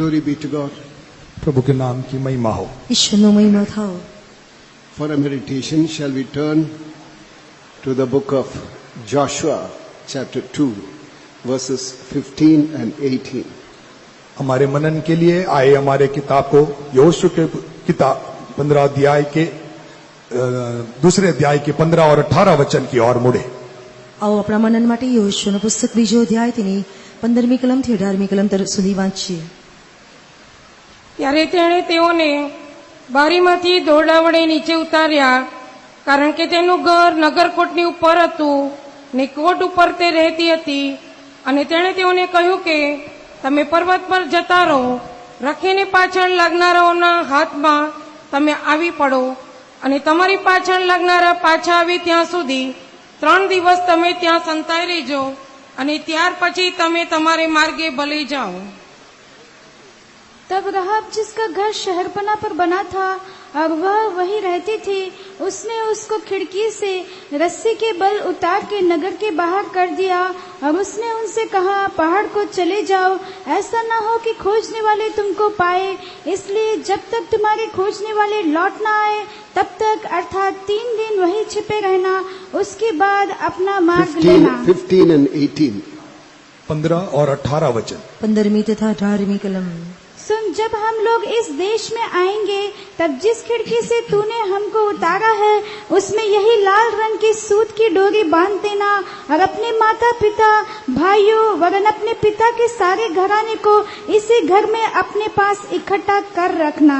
Glory be to God. प्रभु के नाम की महिमा हो। ईश्वरનો મહિમા થાઓ। For a meditation, shall we turn to the book of Joshua, chapter 2, verses 15 and 18. हमारे मनन के लिए आए हमारे किताब को यहोशू के किताब 15 अध्याय के दूसरे अध्याय के 15 और 18 वचन की ओर मुड़े। આવો આપણા મનન માટે યહોશુઆનું પુસ્તક બીજો અધ્યાય તેની 15મી કલમથી 18મી કલમ સુધી વાંચીએ। ત્યારે તેણે તેઓને બારીમાંથી દોરડા વડે નીચે ઉતાર્યા, કારણ કે તેનું ઘર નગરકોટની ઉપર હતું ને કોટ ઉપર તે રહેતી હતી। અને તેણે તેઓને કહ્યું કે તમે પર્વત પર જતા રહો, રખીને પાછળ લાગનારાઓના હાથમાં તમે આવી પડો, અને તમારી પાછળ લાગનારા પાછા આવે ત્યાં સુધી 3 દિવસ તમે ત્યાં સંતાઈ રહેજો, અને ત્યાર પછી તમે તમારે માર્ગે ભલે જાઓ। तब राहब, जिसका घर शहरपना पर बना था और वह वहीं रहती थी, उसने उसको खिड़की से रस्सी के बल उतार के नगर के बाहर कर दिया। और उसने उनसे कहा, पहाड़ को चले जाओ, ऐसा न हो कि खोजने वाले तुमको पाए। इसलिए जब तक तुम्हारे खोजने वाले लौट न आए तब तक, अर्थात 3 दिन वहीं छिपे रहना, उसके बाद अपना मार्ग लेना। 15 and 18. 15 और 18 वचन। 15મી તથા 18મી કલમ। सुन, जब हम लोग इस देश में आएंगे, तब जिस खिड़की से तूने हमको उतारा है उसमें यही लाल रंग की सूत की डोरी बांध देना, और अपने माता पिता, भाइयों वरन अपने पिता के सारे घराने को इसी घर में अपने पास इकट्ठा कर रखना।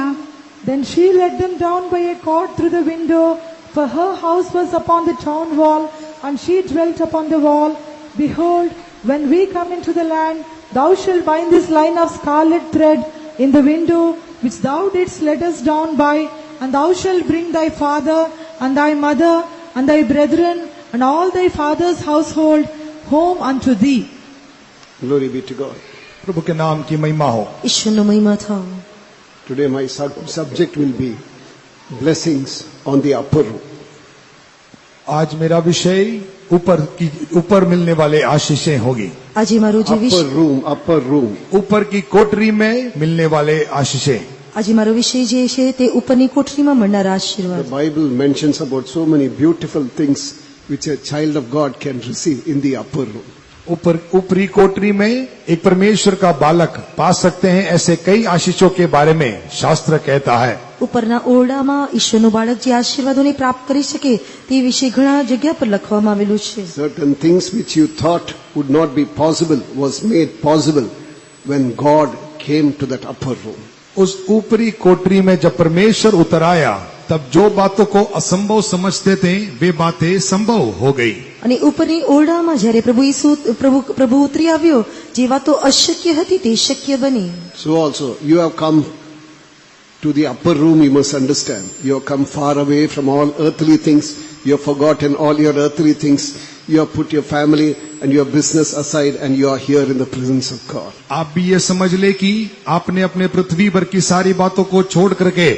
Then she let them down by a cord through the window, for her house was upon the town wall, and she dwelt upon the wall. Behold, when we come into the land, thou shalt bind this line of scarlet thread in the window which thou didst let us down by, and thou shalt bring thy father and thy mother and thy brethren and all thy father's household home unto thee. Glory be to God. प्रभु के नाम की महिमा हो। ઈશ્વરનો મહિમા થાઓ। Today my subject will be blessings on the upper room. आज मेरा विषय ऊपर मिलने वाले आशीषें होगी। આજે મારો જે વિષય Upper room. ऊपर की कोठरी में मिलने वाले आशीषें। આજે મારો વિષય જે છે તે ઉપરની કોઠરીમાં મળનારા આશીર્વાદ। The Bible mentions about so many beautiful things which a child of God can receive in the upper room. ऊपरी कोठरी में एक परमेश्वर का बालक पा सकते हैं ऐसे कई आशीषों के बारे में शास्त्र कहता है। ઉપરના ઓરડામાં ઈશ્વરનો બાળક જે આશીર્વાદોને પ્રાપ્ત કરી શકે તે વિશે ઘણા જગ્યા પર લખવામાં આવેલું છે। Certain things which you thought would not be possible was made possible when God came to that upper room. उस ऊपरी कोठरी में जब परमेश्वर उतर आया, तब जो बातों को असंभव समझते थे वे बातें संभव हो गई। અને ઉપરની ઓરડામાં જ્યારે પ્રભુ ઉતરી આવ્યો, જે વાતો અશક્ય હતી તે શક્ય બની। So also you have come to the upper room, you must understand. You have come far away from all earthly things. You have forgotten all your earthly things. You have put your family and your business aside, and you are here in the presence of God. आप भी ये समझ ले कि आपने अपने पृथ्वी पर की सारी बातों को छोड़ करके,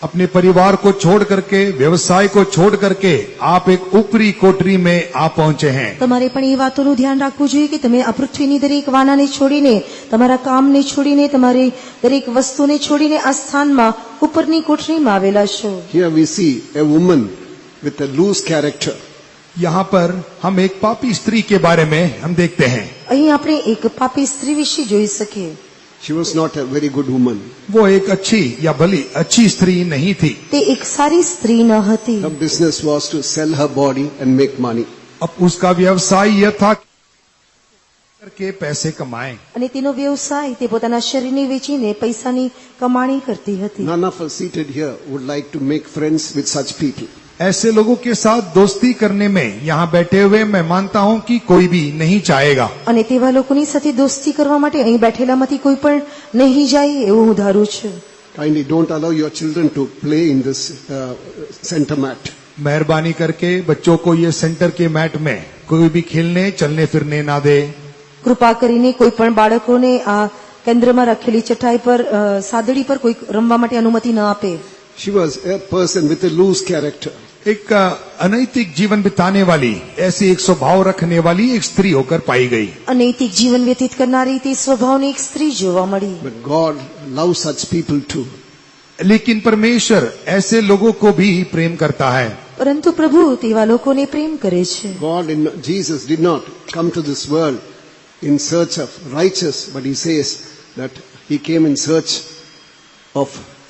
अपने परिवार को छोड़ करके, व्यवसाय को छोड़ करके आप एक ऊपरी कोठरी में आ पहुंचे हैं। તમારે પણ એ વાતોનું ધ્યાન રાખવું જોઈએ કે તમે આ પૃથ્વીની દરેક વાનાને છોડીને, તમારા કામને છોડીને, તમારી દરેક વસ્તુને છોડીને આ સ્થાનમાં ઉપરની કોઠરીમાં આવેલા છો। Here we see a woman with a loose character. यहाँ पर हम एक पापी स्त्री के बारे में हम देखते हैं। અહીં આપણે એક પાપી સ્ત્રી વિશે જોઈ શકીએ। She was not a very good woman. वो एक अच्छी या भली अच्छी स्त्री नहीं थी। તે એક સારી સ્ત્રી ન હતી। Her business was to sell her body and make money. अब उसका व्यवसाय यह था करके पैसे कमाएं। અને તેનો વ્યવસાય તે પોતાના શરીરને વેચીને પૈસાની કમાણી કરતી હતી। None of us seated here would like to make friends with such people. ऐसे लोगों के साथ दोस्ती करने में यहाँ बैठे हुए मैं मानता हूँ कि कोई भी नहीं चाहेगा। અને તેવા લોકોની સાથે દોસ્તી કરવા માટે અહીં બેઠેલામાંથી કોઈ પણ નહીં જાય એવું હું ધારું છું। Kindly don't allow your children to play in this center mat. मेहरबानी करके बच्चों को ये सेंटर के मैट में कोई भी खेलने चलने फिरने ना दे। કૃપા કરીને કોઈ પણ બાળકોને આ કેન્દ્રમાં રખેલી ચટાઈ પર સાદડી પર કોઈ રમવા માટે અનુમતિ ન આપે। She was a person with a loose character. एक अनैतिक जीवन बिताने वाली, ऐसी एक स्वभाव रखने वाली एक स्त्री होकर पाई गई। અનૈતિક જીવન વ્યતીત કરનારી તે સ્વભાવની એક સ્ત્રી જોવા મળી. But God loves such people too. लेकिन परमेश्वर ऐसे लोगों को भी प्रेम करता है। પરંતુ પ્રભુ તેવા લોકોને પ્રેમ કરે છે. Jesus did not come to this world in search of righteous, but he says that he came in search of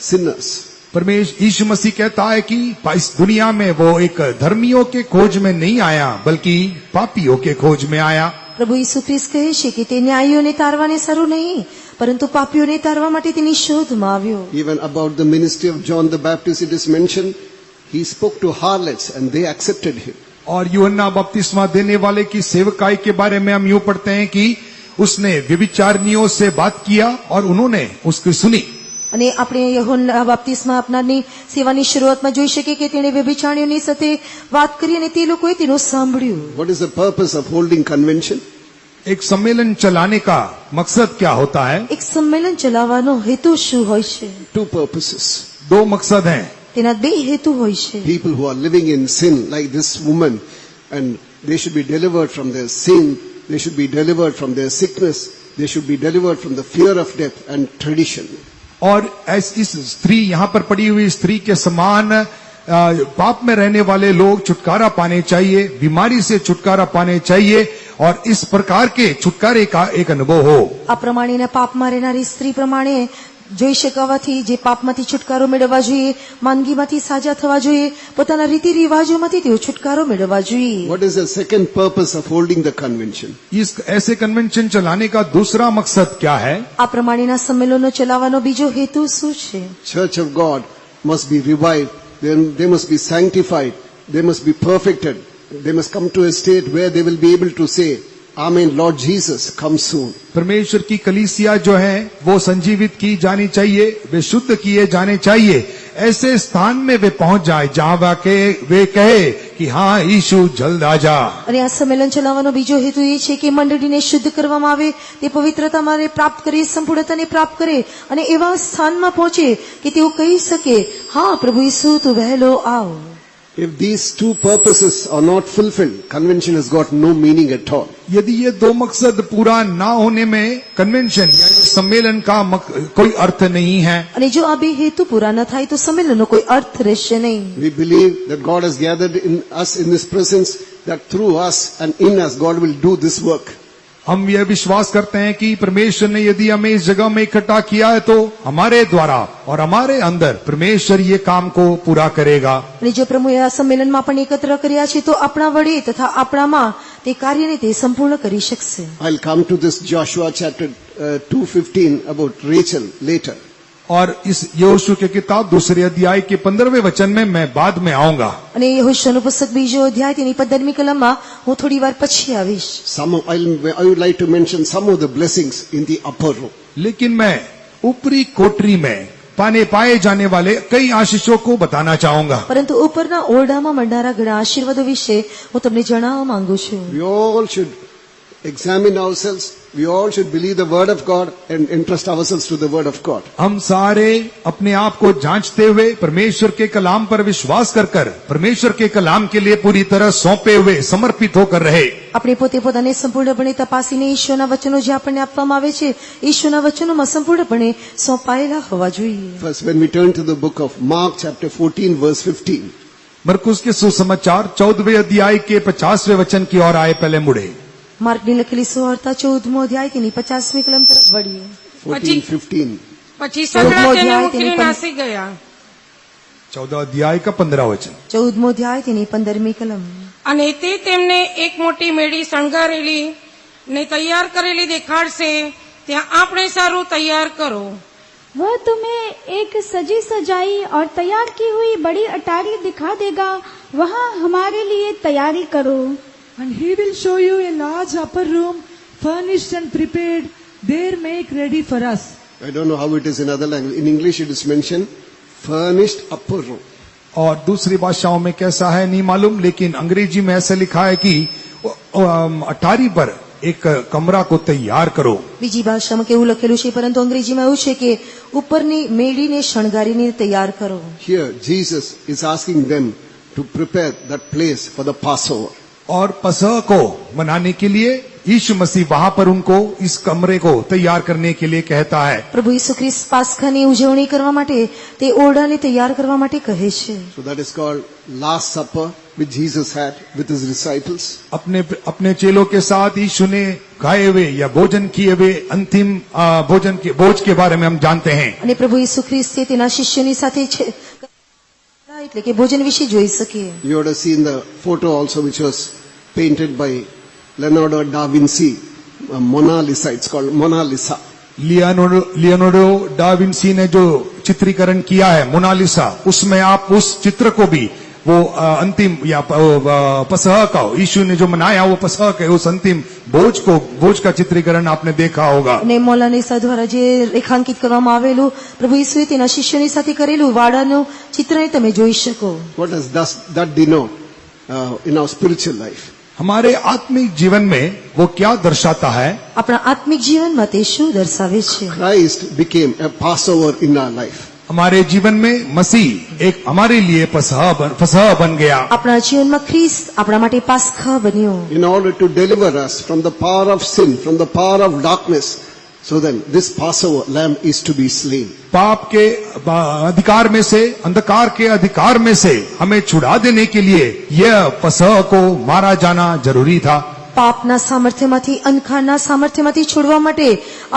sinners. परमेश्वर यीशु मसीह कहता है कि इस दुनिया में वो एक धर्मियों के खोज में नहीं आया, बल्कि पापियों के खोज में आया। પ્રભુ ઈસુ ખ્રિસ્ત કહે છે કે તે ન્યાયીઓને તારવાને સારું નહીં, પરંતુ પાપીઓને તારવા માટે તેની શોધમાં આવ્યો. Even about the ministry of John the Baptist it is mentioned, he spoke to harlots and they accepted him. और यूहन्ना बपतिस्मा देने वाले की सेवकाई के बारे में हम यूं पढ़ते हैं कि उसने व्यभिचारिणियों से बात किया और उन्होंने उसकी सुनी। અને આપણે યહોન્ના બાપ્તિસ્મા આપનારની સેવાની શરૂઆતમાં જોઈ શકીએ કે તેણે વ્યભિચારીઓની સાથે વાત કરી અને તે લોકોએ તેનું સાંભળ્યું. What is the purpose of holding convention? एक सम्मेलन चलाने का मकसद क्या होता है? એક સંમેલન ચલાવવાનો હેતુ શું હોય છે? Two purposes. दो मकसद हैं। તેના બે હેતુ હોય છે. People who are living in sin like this woman, and they should be delivered from their sin, they should be delivered from their sickness, they should be delivered from the fear of death and tradition. और इस स्त्री, यहाँ पर पड़ी हुई स्त्री के समान पाप में रहने वाले लोग छुटकारा पाने चाहिए, बीमारी से छुटकारा पाने चाहिए, और इस प्रकार के छुटकारे का एक अनुभव हो। આ પ્રમાણેના પાપમાં રહેનારી સ્ત્રી પ્રમાણે જોઈ શકાવાથી જે પાપમાંથી છુટકારો મેળવવા જોઈએ, માંદગીમાંથી સાજા થવા જોઈએ, પોતાના રીતિ રિવાજોમાંથી તેઓ છુટકારો મેળવવા જોઈએ. What is the second purpose of holding the convention? इस ऐसे कन्वेंशन चलाने का दूसरा मकसद क्या है? આ પ્રમાણેના સંમેલનો ચલાવવાનો બીજો હેતુ શું છે? Church of God must be revived, they must be sanctified, they must be perfected, they must come to a state where they will be able to say, Amen, Lord Jesus, come soon. परमेश्वर की कलीसिया जो है वो संजीवित की जानी चाहिए, वे शुद्ध किए जाने चाहिए, ऐसे स्थान में वे पहुंच जाए जहां वे कहे कि हाँ यीशु जल्द आ जा। અને આ સંમેલન ચલાવવાનો બીજો હેતુ એ છે કે મંડળીને શુદ્ધ કરવામાં આવે, તે પવિત્રતા મારે પ્રાપ્ત કરે, સંપૂર્ણતાને પ્રાપ્ત કરે અને એવા સ્થાનમાં પહોંચે કે તેઓ કહી શકે, હા પ્રભુ ઈસુ તું વહેલો આવ. If these two purposes are not fulfilled, convention has got no meaning at all. यदि ये दो मकसद पूरा ना होने में कन्वेंशन यानी सम्मेलन का कोई अर्थ नहीं है। અને જો આ બે હેતુ પૂરા ન થાય તો સંમેલનનો કોઈ અર્થ રહેશે નહીં. We believe that God has gathered in us in this presence, that through us and in us God will do this work. हम यह विश्वास करते हैं कि परमेश्वर ने यदि हमें इस जगह में इकट्ठा किया है तो हमारे द्वारा और हमारे अंदर परमेश्वर ये काम को पूरा करेगा। અને જો પ્રભુએ આ સંમેલનમાં પણ એકત્ર કર્યા છે તો આપણા વડે તથા આપણામાં તે કાર્યને તે સંપૂર્ણ કરી શકશે. I'll come to this Joshua chapter 2:15 about Rachel later. और इस यहोशू की किताब दूसरे अध्याय के 15वें वचन में मैं बाद में आऊंगा। અને યહોશુઆનું પુસ્તક બીજો અધ્યાય તેની 15મી કલમમાં હું થોડી વાર પછી આવીશ. I would like to mention some of the blessings in the upper room. लेकिन मैं ऊपरी कोठरी में पाए जाने वाले कई आशीषों को बताना चाहूंगा। પરંતુ ઉપરના ઓરડામાં મળનારા ઘણા આશીર્વાદો વિશે હું તમને જણાવવા માંગુ છું. We all should examine ourselves. We all should believe the word of God and entrust ourselves to the word of God. हम सारे अपने आप को जांचते हुए परमेश्वर के कलाम पर विश्वास कर परमेश्वर के कलाम के लिए पूरी तरह सौंपे हुए समर्पित होकर रहे। આપણે પોતે પોતાને સંપૂર્ણપણે તપાસીને ઈશ્વરના વચનો જે આપણને આપવામાં આવે છે ઈશ્વરના વચનોમાં સંપૂર્ણપણે સौंपाયેલા હોવા જોઈએ. First, when we turn to the book of Mark chapter 14 verse 15. मरकुस के सुसमाचार 14वें अध्याय के 50वें वचन की ओर आए पहले मुड़े। માર્કની લખેલી સુવાર્તા 14મો અધ્યાય તેની 50મી કલમ તરફ વળીએ. 14:15. પછી સગડા તેને મૂકીને નાસી ગયા. 14 अध्याय का 15 वचन। 14મો અધ્યાય તેની 15મી કલમ. અને તે તેમને એક મોટી મેળી શણગારેલી ને તૈયાર કરેલી દેખાડશે, ત્યાં આપણે સારું તૈયાર કરો. वह तुम्हें एक सजी सजाई और तैयार की हुई बड़ी अटारी दिखा देगा, वहाँ हमारे लिए तैयारी करो. And he will show you a large upper room, furnished and prepared. There make ready for us. I don't know how it is in other language. In English it is mentioned, furnished upper room. और दूसरी भाषाओं में कैसा है नहीं मालूम, लेकिन अंग्रेजी में ऐसा लिखा है कि अटारी पर एक कमरा को तैयार करो. બીજી ભાષામાં કેવું લખેલું છે, પરંતુ અંગ્રેજીમાં એવું છે કે ઉપરની મેળીને શણગારીને તૈયાર કરો. Here Jesus is asking them to prepare that place for the Passover. और पसह को मनाने के लिए यीशु मसीह वहां पर उनको इस कमरे को तैयार करने के लिए कहता है। પ્રભુ ઈસુ ખ્રિસ્ત પાસ્ખાની ઉજવણી કરવા માટે તે ઓરડાને તૈયાર કરવા માટે કહે છે। So that is called Last Supper, which Jesus had with his disciples. अपने चेलों के साथ यीशु ने खाए हुए या भोजन किए हुए अंतिम भोजन के भोज के बारे में हम जानते हैं। અને પ્રભુ ઈસુ ખ્રિસ્તે તેના શિષ્યોની સાથે એટલે કે ભોજન વિશે જોઈ શકીએ। You would have seen the photo also which was painted by Leonardo da Vinci, Mona Lisa. It's called Mona Lisa. Leonardo da Vinci ने जो चित्रीकरण किया है मोनालिसा, उसमें आप उस चित्र को भी वो अंतिम या पसह का यीशु ने जो मनाया वो पसह के उस अंतिम भोज का चित्रीकरण आपने देखा होगा। અને મોનાલિસા દ્વારા જે રેખાંકિત કરવામાં આવેલું પ્રભુ ઈસુએ તેના શિષ્યોની સાથે કરેલું વાડાનું ચિત્રને તમે જોઈ શકો। What does that denote in our spiritual life? हमारे आत्मिक जीवन में वो क्या दर्शाता है? આપણા આત્મિક જીવનમાં તે શું દર્શાવે છે? Christ became a Passover in our life. हमारे जीवन में मसीह एक हमारे लिए पसह बन गया। આપણા જીવનમાં ખ્રિસ્ત આપણા માટે પાસ્ખા બન્યો। In order to deliver us from the power of sin, from the power of darkness, so then this Passover lamb is to be slain. पाप के अधिकार में से, अंधकार के अधिकार में से हमें छुड़ा देने के लिए यह पसह को मारा जाना जरूरी था। પાપના સામર્થ્યમાંથી અંધકારના સામર્થ્યમાંથી છોડવા માટે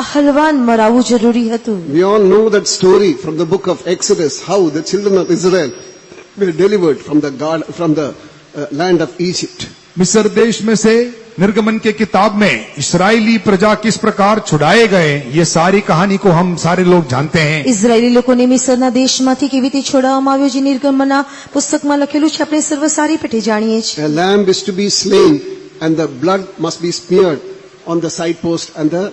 આ હલવાન મરાવું જરૂરી હતું। We all know that story from the book of Exodus, how the children of Israel were delivered from the land of Egypt. मिस्र देश में से निर्गमन के किताब में इस्राएली प्रजा किस प्रकार छुड़ाए गए, ये सारी कहानी को हम सारे लोग जानते हैं। ઇઝરાયેલી લોકોને મિસ્રના દેશમાંથી કેવી રીતે છોડાવવામાં આવ્યો જે નિર્ગમનના પુસ્તકમાં લખેલું છે આપણે સર્વ સારી પેટે જાણીએ છીએ। A lamb is to be slain and the blood must be smeared on the side post and the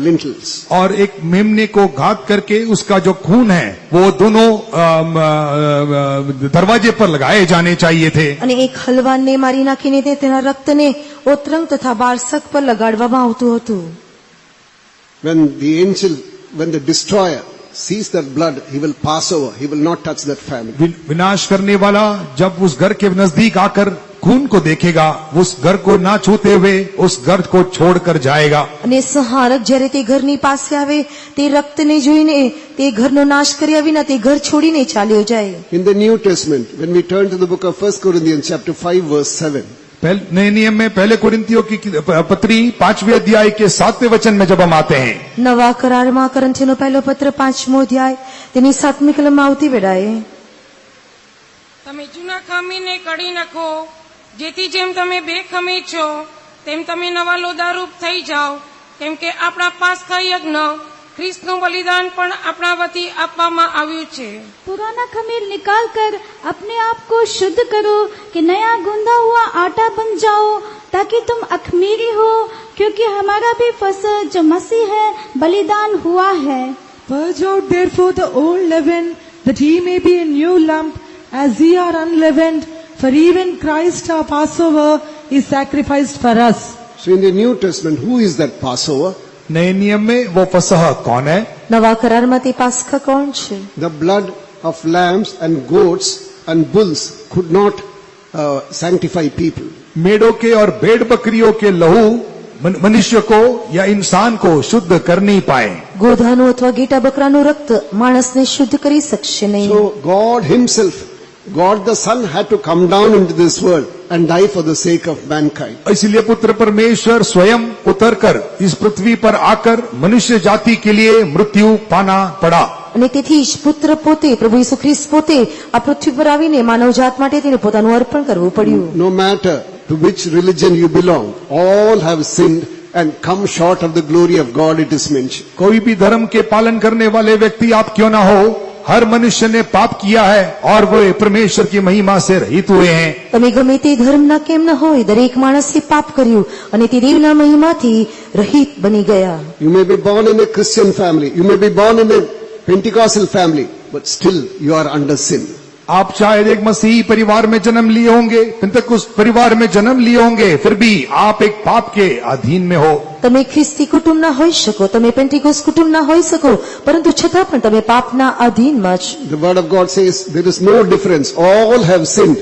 lintels. और एक मेमने को घात करके उसका जो खून है वो दोनों दरवाजे पर लगाए जाने चाहिए थे। અને એક હલવાનને મારી નાખીને તેના રક્તને ઓતરંગ તથા બારસક પર લગાડવામાં આવતું હતું। When the destroyer sees that blood, he will pass over. He will not touch that family. विनाश करने वाला जब उस घर के नजदीक आकर खून को देखेगा, उस घर को ना छूते हुए उस घर को छोड़कर जाएगा। અને સંહારક જ્યારે તે ઘરની પાસે આવે તે રક્તને જોઈને તે ઘરનો નાશ કર્યા વિના તે ઘર છોડીને ચાલ્યો જાય। In the New Testament, when we turn to the book of 1 Corinthians chapter 5 verse 7, नए नियम में पहले कुरिन्थियों की पत्री 5वें अध्याय के 7वें वचन में जब हम आते हैं, નવા કરારમાં કરંથીનો પહેલો પત્ર 5મો અધ્યાય તેની 7મી કલમમાં આવતી વેળાએ તમે જૂના ખામીને કઢી નાખો, જેથી જેમ તમે બેખમી છો તેમ તમે નવા લોદારૂપ થઈ જાઓ, કેમ કે આપણા પાસ્કા યજ્ઞ ખ્રિસ્તનું બલિદાન પણ આપણા વતી આપવામાં આવ્યું છે। पुराना खमीर निकाल कर अपने आप को शुद्ध करो कि नया गूंदा हुआ आटा बन जाओ, ताकि तुम अखमीरी हो, क्योंकि हमारा भी फसह जो मसीह है बलिदान हुआ है। Purge out therefore the old leaven, that ye may be a new lump, as ye are unleavened. For even Christ our Passover is sacrificed for us. so in the New Testament, who is that Passover? नए नियम में वो फसह कौन है? નવા કરારમાં તે પાસ્ખા કોણ છે? The blood of lambs and goats and bulls could not sanctify people. मेढ़ों के और भेड़ बकरियों के लहू मनुष्य को या इंसान को शुद्ध कर नहीं पाए। ગોધાનું અથવા ઘેટા બકરાનું રક્ત માણસને શુદ્ધ કરી શકશે નહીં। So God himself, God the Son had to come down into this world and die for the sake of mankind. इसलिए पुत्र परमेश्वर स्वयं उतरकर इस पृथ्वी पर आकर मनुष्य जाति के लिए मृत्यु पाना पड़ा। અને તેથી જ પુત્ર પોતે પ્રભુ ઈસુ ખ્રિસ્ત પોતે આ પૃથ્વી પર આવીને માનવજાત માટે તેને પોતાનું અર્પણ કરવું પડ્યું। No matter to which religion you belong, all have sinned and come short of the glory of God, it is mentioned. कोई भी धर्म के पालन करने वाले व्यक्ति आप क्यों ना हो, हर मनुष्य ने पाप किया है और वो परमेश्वर की महिमा से रहित हुए हैं। તમે ગમે તે ધર્મના કેમ ન હોય, દરેક માણસે પાપ કર્યું અને તે દેવના મહિમાથી રહિત બની ગયા। You may be born in a Christian family, you may be born in a Pentecostal family, but still you are under sin. आप शायद एक मसीही परिवार में जन्म लिए होंगे, पेंतकुस्त परिवार में जन्म लिए होंगे, फिर भी आप एक पाप के अधीन में हो। તમે ખ્રિસ્તી કુટુંબના હોઈ શકો, તમે પેન્ટિકોસ્ટ કુટુંબના હોઈ શકો, પરંતુ છતાં પણ તમે પાપના અધીનમાં છો। The word of God says there is no difference. All have sinned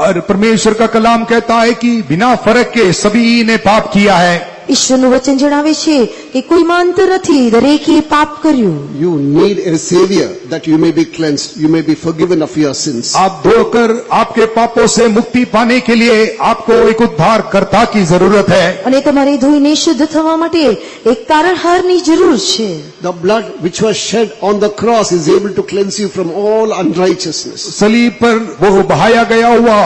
और परमेश्वर का कलाम कहता है कि बिना फर्क के सभी ने पाप किया है। ઈશ્વરનું વચન જણાવે છે કે કોઈ માનતો નથી, દરેકે પાપ કર્યું. You need a savior that you may be cleansed, you may be forgiven of your sins. आप धोकर आपके पापों से मुक्ति पाने के लिए आपको एक उद्धारकर्ता की जरूरत है। અને તમારે ધોઈને શુદ્ધ થવા માટે એક તારણહારની જરૂર છે. The blood which was shed on the cross is able to cleanse you from all unrighteousness. सलीब पर वो बहाया गया हुआ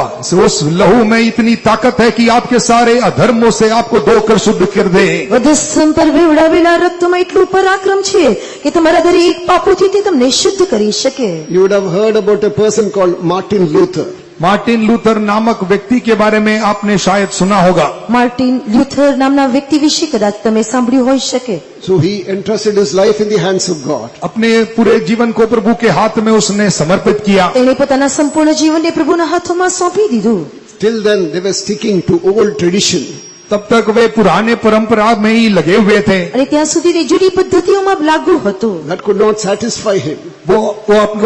उस लहू में इतनी ताकत है कि आपके सारे अधर्मों से आपको धोकर शुद्ध कर दे। વધસ્તંભ પર વેવડાવેલા રક્તમાં એટલું પરાક્રમ છે કે તમારા દરેક પાપોથી તે તમને શુદ્ધ કરી શકે. You would have heard about a person called Martin Luther. Martin Luther नामक व्यक्ति के बारे में आपने शायद सुना होगा। માર્ટિન લ્યુથર નામના વ્યક્તિ વિશે કદાચ તમે સાંભળ્યું હોઈ શકે. So he entrusted his life in the hands of God. अपने पूरे जीवन को प्रभु के हाथ में उसने समर्पित किया। તેણે પોતાના સંપૂર્ણ જીવનને પ્રભુના હાથોમાં સોંપી દીધું. Till then they were sticking to old tradition. तब तक वे पुराने परंपरा में ही लगे हुए थे। અને ત્યાં સુધી તે જૂની પદ્ધતિઓમાં લાગુ હતો. That could not satisfy him. वो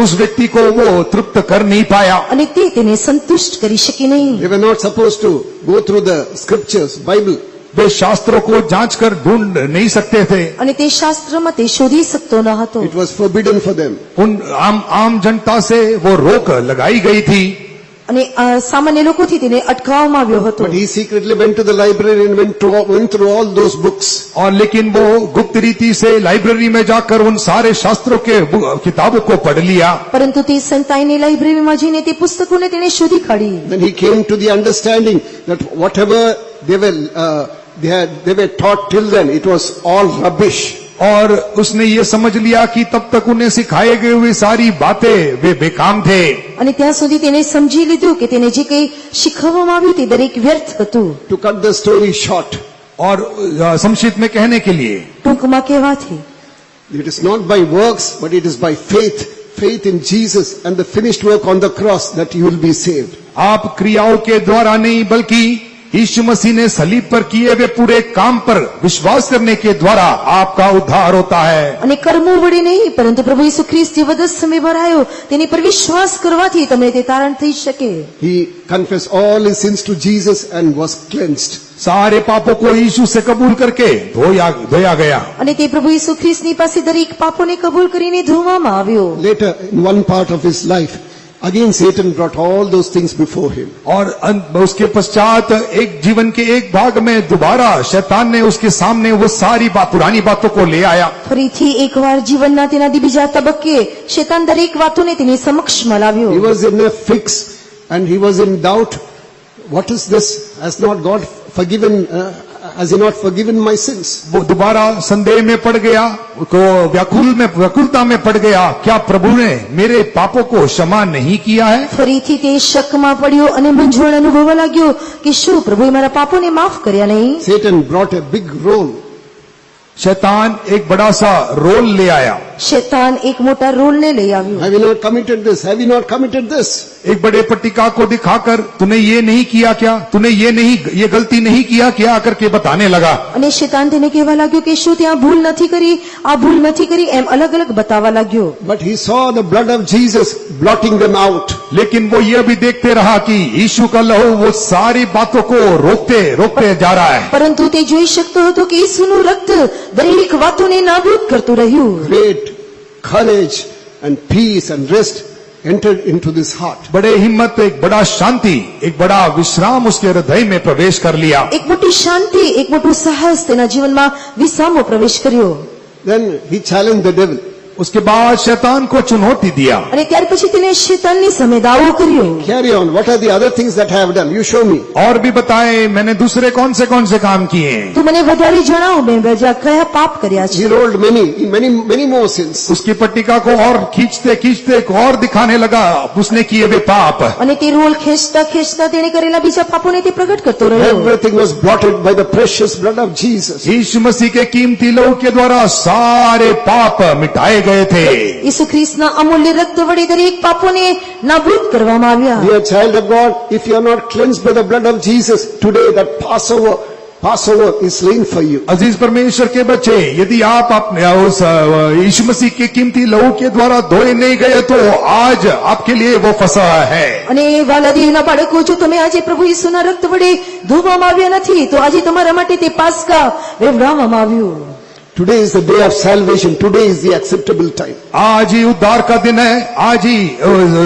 उस व्यक्ति को वो तृप्त कर नहीं पाया। અને તે તેને સંતુષ્ટ કરી શકી નહીં. They were not supposed to go through the scriptures, Bible. वे शास्त्रों को जांच कर ढूंढ नहीं सकते थे। અને તે શાસ્ત્રમાં તે શોધી શકતો ન હતો. It was forbidden for them. उन आम जनता से वो रोक लगाई गई थी। અને સામાન્ય લોકોથી તેને અટકાવવામાં આવ્યો હતો. But he secretly went to the library and went through all those books. और लेकिन वो गुप्त रीति से लाइब्रेरी में जाकर उन सारे शास्त्रों के किताबों को पढ़ लिया। પરંતુ તે સંતાઈને લાઇબ્રેરીમાં જઈને તે પુસ્તકોને તેને શોધી કાઢી. Then he came to the understanding that whatever they were taught till then, it was all rubbish. और उसने ये समझ लिया कि तब तक उन्हें सिखाए गए हुए सारी बातें वे बेकाम थे। અને ત્યાં સુધી તેને સમજી લીધું કે તેને જે કંઈ શીખવવામાં આવ્યું તે દરેક વ્યર્થ હતું. To cut the story short, और संक्षिप्त में कहने के लिए ટૂંકમાં કહેવાથી it is not by works, but it is by faith. Faith in Jesus and the finished work on the cross that you will be saved. आप क्रियाओं के द्वारा नहीं बल्कि यीशु मसीह ने सलीब पर किए हुए पूरे काम पर विश्वास करने के द्वारा आपका उद्धार होता है। અને કર્મો વડે નહીં પરંતુ પ્રભુ ઈસુ ખ્રિસ્ત જે વધસ્તંભે ભરાયો તેની પર વિશ્વાસ કરવાથી તમને તે તારણ થઈ શકે. He confessed all his sins to Jesus and was cleansed. सारे पापों को यीशु से कबूल करके धोया गया। અને તે પ્રભુ ઈસુ ખ્રિસ્તની પાસે દરેક પાપોને કબૂલ કરીને ધોવામાં આવ્યો. Later, in one part of his life, again Satan brought all those things before him. और उसके पश्चात एक जीवन के एक भाग में दोबारा शैतान ने उसके सामने वो सारी पुरानी बातों को ले आया। ફરીથી એકવાર જીવનના તેના બીજા તબક્કે શેતાન દરેક વાતોને તેની સમક્ષમાં લાવ્યો. He was in a fix and he was in doubt. What is this? Has not God forgiven? Has he not forgiven my sins? वो दोबारा संदेह में पड़ गया, को व्याकुलता में पड़ गया, क्या प्रभु ने मेरे पापों को क्षमा नहीं किया है? ફરીથી તે શકમાં પડ્યો અને મૂંઝવણ અનુભવવા लाग्यो કે શું પ્રભુએ મારા પાપોને માફ કર્યા નહીં. Satan brought a big roll. शैतान एक बड़ा सा रोल ले आया। શેતાન એક મોટા રોલને લઈ આવ્યો. Have you not committed this? Have you not committed this? एक बड़े पट्टिका को दिखाकर तूने ये नहीं किया क्या, तूने ये गलती नहीं किया क्या करके बताने लगा। અને શેતાન તેને કહેવા लाग्यो કે શું ત્યાં ભૂલ નથી કરી, આ ભૂલ નથી કરી, એમ અલગ અલગ બતાવવા लाग्यो. But he saw the blood of Jesus blotting them out. लेकिन वो ये भी देखते रहा कि यीशु का लहू वो सारी बातों को रोकते जा रहा है। પરંતુ તે જોઈ શકતો હતો કે ઈસુનું રક્ત દરેક વાતોને નાબૂદ કરતું રહ્યું. Great courage and peace and rest entered into this heart. बड़े हिम्मत, एक बड़ा शांति, एक बड़ा विश्राम उसके हृदय में प्रवेश कर लिया। એક મોટી શાંતિ, એક મોટું સાહસ તેના જીવનમાં વિસામો પ્રવેશ કર્યો. Then he challenged the devil. उसके बाद शैतान को चुनौती दिया। અને ત્યાર પછી તેને શેતાનની સામે દાવો કર્યો. Carry on. What are the other things that I have done? You show me. और भी बताए मैंने दूसरे कौन से काम किए हैं। તું મને વધારે જણાવ મેં બીજા કયા પાપ કર્યા He છે. rolled many more sins. उसकी पट्टिका को और खींचते और दिखाने लगा उसने किए हुए पाप। અને તે રોલ ખેંચતા ખેંચતા તેણે કરેલા બીજા પાપોને તે પ્રગટ કરતો રહ્યો. Everything was blotted by the precious blood of Jesus. यीशु मसीह के कीमती लहू के द्वारा सारे पाप मिटाए गए थे। ઈસુ ખ્રિસ્તના અમૂલ્ય રક્ત વડે દરેક પાપોને નાબૂદ કરવામાં આવ્યા. Dear child of God, if you are not cleansed by the blood of Jesus, today that Passover Passover is slain for you. अजीज परमेश्वर के बच्चे, यदि आप अपने उस यीशु मसीह के कीमती लहू के द्वारा धोए नहीं गए तो आज आपके लिए वो फसा है। અને વાલા દેવના બાળકો, જો તમે આજે પ્રભુ ઈસુના રક્ત વડે ધોવામાં આવ્યા નથી તો આજે તમારા માટે તે પાસ્કા વેવડાવવામાં આવ્યું। Today is the day of salvation. Today is the acceptable time. आज ही उद्धार का दिन है, आज ही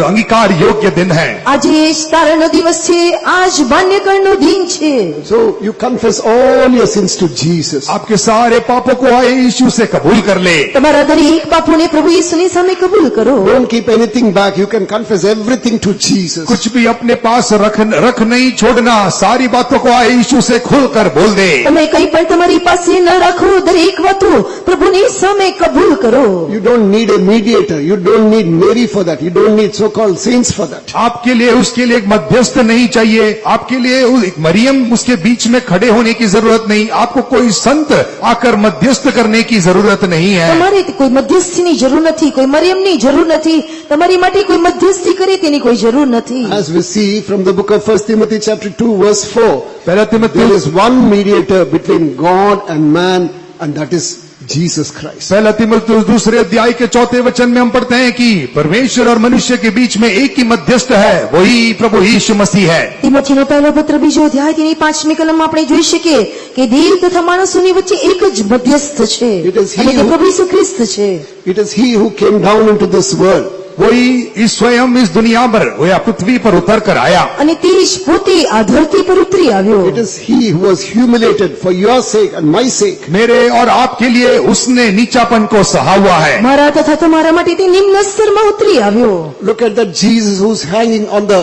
अंगीकार योग्य दिन है। આજે તારણનો દિવસ છે, આજ માન્યકરણનો દિન છે। So you confess all your sins to Jesus. आपके सारे पापों को आए यीशु से कबूल कर ले। તમારા દરેક પાપોને પ્રભુ ઈસુની સામે કબૂલ કરો। Don't keep anything back. You can confess everything to Jesus. कुछ भी अपने पास रख नहीं छोड़ना, सारी बातों को आए यीशु से खुलकर बोल दे। તમે કંઈ પણ તમારી પાસે ન રાખો, દરેક વાતો પ્રભુની સામે કબૂલ કરો। You don't need a mediator. You don't need Mary for that. You don't need so-called saints for that. आपके लिए उसके लिए एक मध्यस्थ नहीं चाहिए, आपके लिए एक मरियम उसके बीच में खड़े होने की जरूरत नहीं, आपको कोई संत आकर मध्यस्थ करने की जरूरत नहीं है। તમારે કોઈ મધ્યસ્થીની જરૂર નથી, કોઈ મરિયમની જરૂર નથી, તમારી માટે કોઈ મધ્યસ્થી કરે તેની કોઈ જરૂર નથી। As we see from the book of 1 Timothy chapter 2 verse 4, पहला Timothy there is one mediator between God and man, and that is Jesus Christ. पहला तिमोथी दूसरे अध्याय के 4 वचन में हम पढ़ते हैं कि परमेश्वर और मनुष्य के बीच में एक ही मध्यस्थ है, वही प्रभु यीशु मसीह है। તિમોથીનો પહેલો પત્ર બીજો અધ્યાય તેની 5મી કલમમાં આપણે જોઈ શકીએ કે દેવ તથા માણસોની વચ્ચે એક જ મધ્યસ્થ છે It is he અને તે who- પ્રભુ ઈસુ ખ્રિસ્ત છે। It is he who came down into this world. वही इस स्वयं इस दुनिया पर वो या पृथ्वी पर उतर कर आया। અને તે જ પોતે આ ધરતી પર ઉતરી આવ્યો। It is he who was humiliated for your sake and my sake. मेरे और आपके लिए उसने नीचापन को सहा हुआ है। મારા તથા તમારા માટે તે નિમ્ન સ્તરમાં ઉતરી આવ્યો। Look at that Jesus who's hanging on the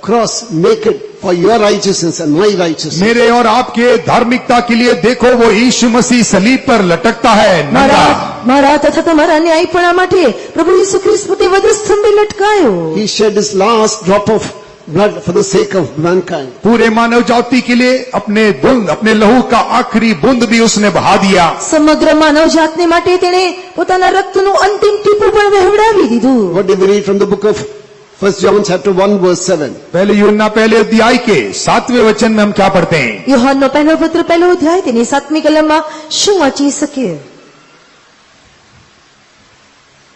cross naked for your righteousness and my righteousness. मेरे और आपके धार्मिकता के लिए देखो, वो यीशु मसीह सलीब पर लटकता है नंगा। મારા તથા તમારા ન્યાયપણા માટે પ્રભુ ઈસુ ખ્રિસ્ત પોતે વધસ્તંભે લટકાયો। He shed his last drop of blood for the sake of mankind. पूरे मानव जाति के लिए अपने लहू का आखिरी बूंद भी उसने बहा दिया। સમગ્ર માનવ જાતને માટે તેણે પોતાના રક્તનું અંતિમ ટીપું પણ વહેવડાવી દીધું। What did we read from the book of 1 John chapter 1 verse 7? पहले यूहन्ना पहले अध्याय के 7वें वचन में हम क्या पढ़ते हैं? યોહાનનો પહેલો પત્ર પહેલો અધ્યાય તેની 7મી કલમમાં શું વાંચી શકીએ?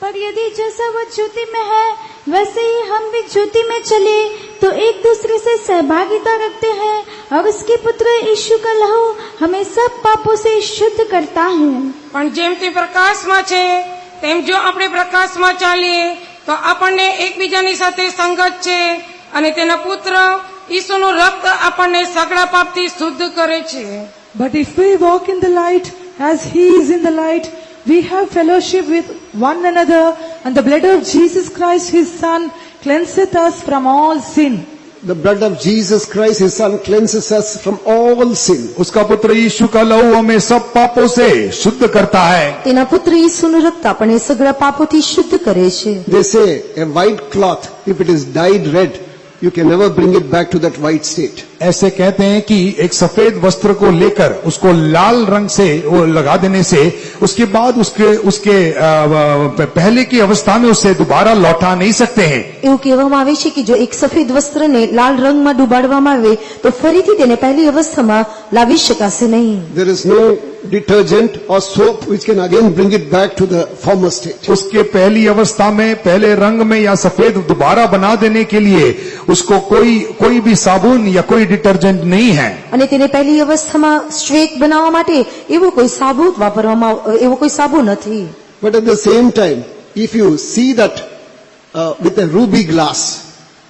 पर यदि जैसा वह ज्योति में है वैसे ही हम भी ज्योति में चले तो एक दूसरे से सहभागिता रखते हैं और उसके पुत्र यीशु का लहू हमें सब पापों से शुद्ध करता है। પણ જેમ તે પ્રકાશમાં છે તેમ જો આપણે પ્રકાશમાં ચાલીએ તો આપણને એકબીજાની સાથે સંગત છે અને તેના પુત્ર ઈસુનું રક્ત આપણને સગળા પાપથી શુદ્ધ કરે છે। But if we walk in the light as he is in the light, we have fellowship with one another, and the blood of Jesus Christ his son cleanseth us from all sin. The blood of Jesus Christ his son cleanses us from all sin. उसका पुत्र यीशु का लहू हमें सब पापों से शुद्ध करता है। તેના પુત્ર ઈસુનું રક્ત આપણને સગળા પાપોથી શુદ્ધ કરે છે। They say a white cloth, if it is dyed red, you can never bring it back to that white state. ऐसे कहते हैं कि एक सफेद वस्त्र को लेकर उसको लाल रंग से वो लगा देने से उसके बाद उसके पहले की अवस्था में उसे दोबारा लौटा नहीं सकते हैं। એવું કહેવામાં આવે છે કે જો એક સફેદ વસ્ત્રને લાલ રંગમાં ડુબાડવામાં આવે તો ફરીથી તેને પહેલી અવસ્થામાં લાવી શકાશે નહીં। There is no detergent or soap which can again bring it back to the former state. उसके पहली अवस्था में पहले रंग में या सफेद दोबारा बना देने के लिए उसको कोई भी साबुन या कोई डिटर्जेंट नहीं है। અને તેને પહેલી અવસ્થામાં શ્વેત બનાવવા માટે એવો કોઈ સાબુ વાપરવામાં એવો કોઈ સાબુ નથી। But at the same time, if you see that with a ruby glass,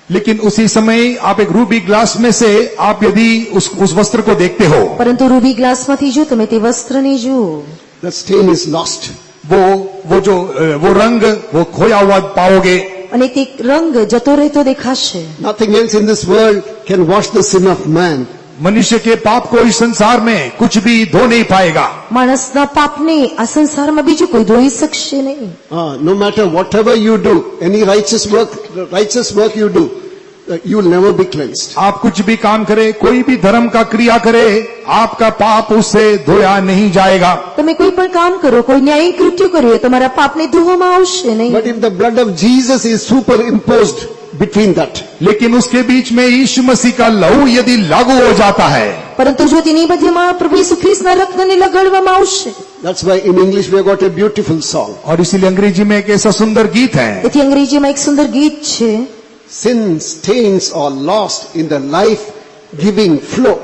लेकिन उसी समय आप एक रूबी ग्लास में से आप यदि उस वस्त्र को देखते हो, પરંતુ રૂબી ગ્લાસમાંથી જો તમે તે વસ્ત્રને જુઓ the stain is lost. वो रंग वो खोया हुआ पाओगे। અને તે રંગ જતો રહેતો દેખાશે। Nothing else in this world can wash the sin of man. मनुष्य के पाप को इस संसार में कुछ भी धो नहीं पाएगा। માણસના પાપને આ સંસારમાં બીજું કોઈ ધોઈ શકશે નહીં। No matter whatever you do, any righteous work you do, you will never be cleansed. आप कुछ भी काम करें, कोई भी धर्म का क्रिया करे, आपका पाप उससे धोया नहीं जाएगा। તમે કોઈ પણ કામ કરો, કોઈ ન્યાયી કૃત્ય કરો, તમારા પાપને ધોવામાં આવશે નહીં। But if the blood of Jesus is superimposed between that. लेकिन उसके बीच में यीशु मसीह का लहू यदि लागू हो जाता है, પરંતુ જો તેની મધ્યમાં પ્રભુ ઈસુ ખ્રિસ્તના રક્તને લગાડવામાં આવશે, That's why in English we have got a beautiful song. और इसीलिए अंग्रेजी में एक ऐसा सुंदर गीत है, તેથી અંગ્રેજીમાં એક સુંદર ગીત છે, Sin stains are lost in the life-giving flow.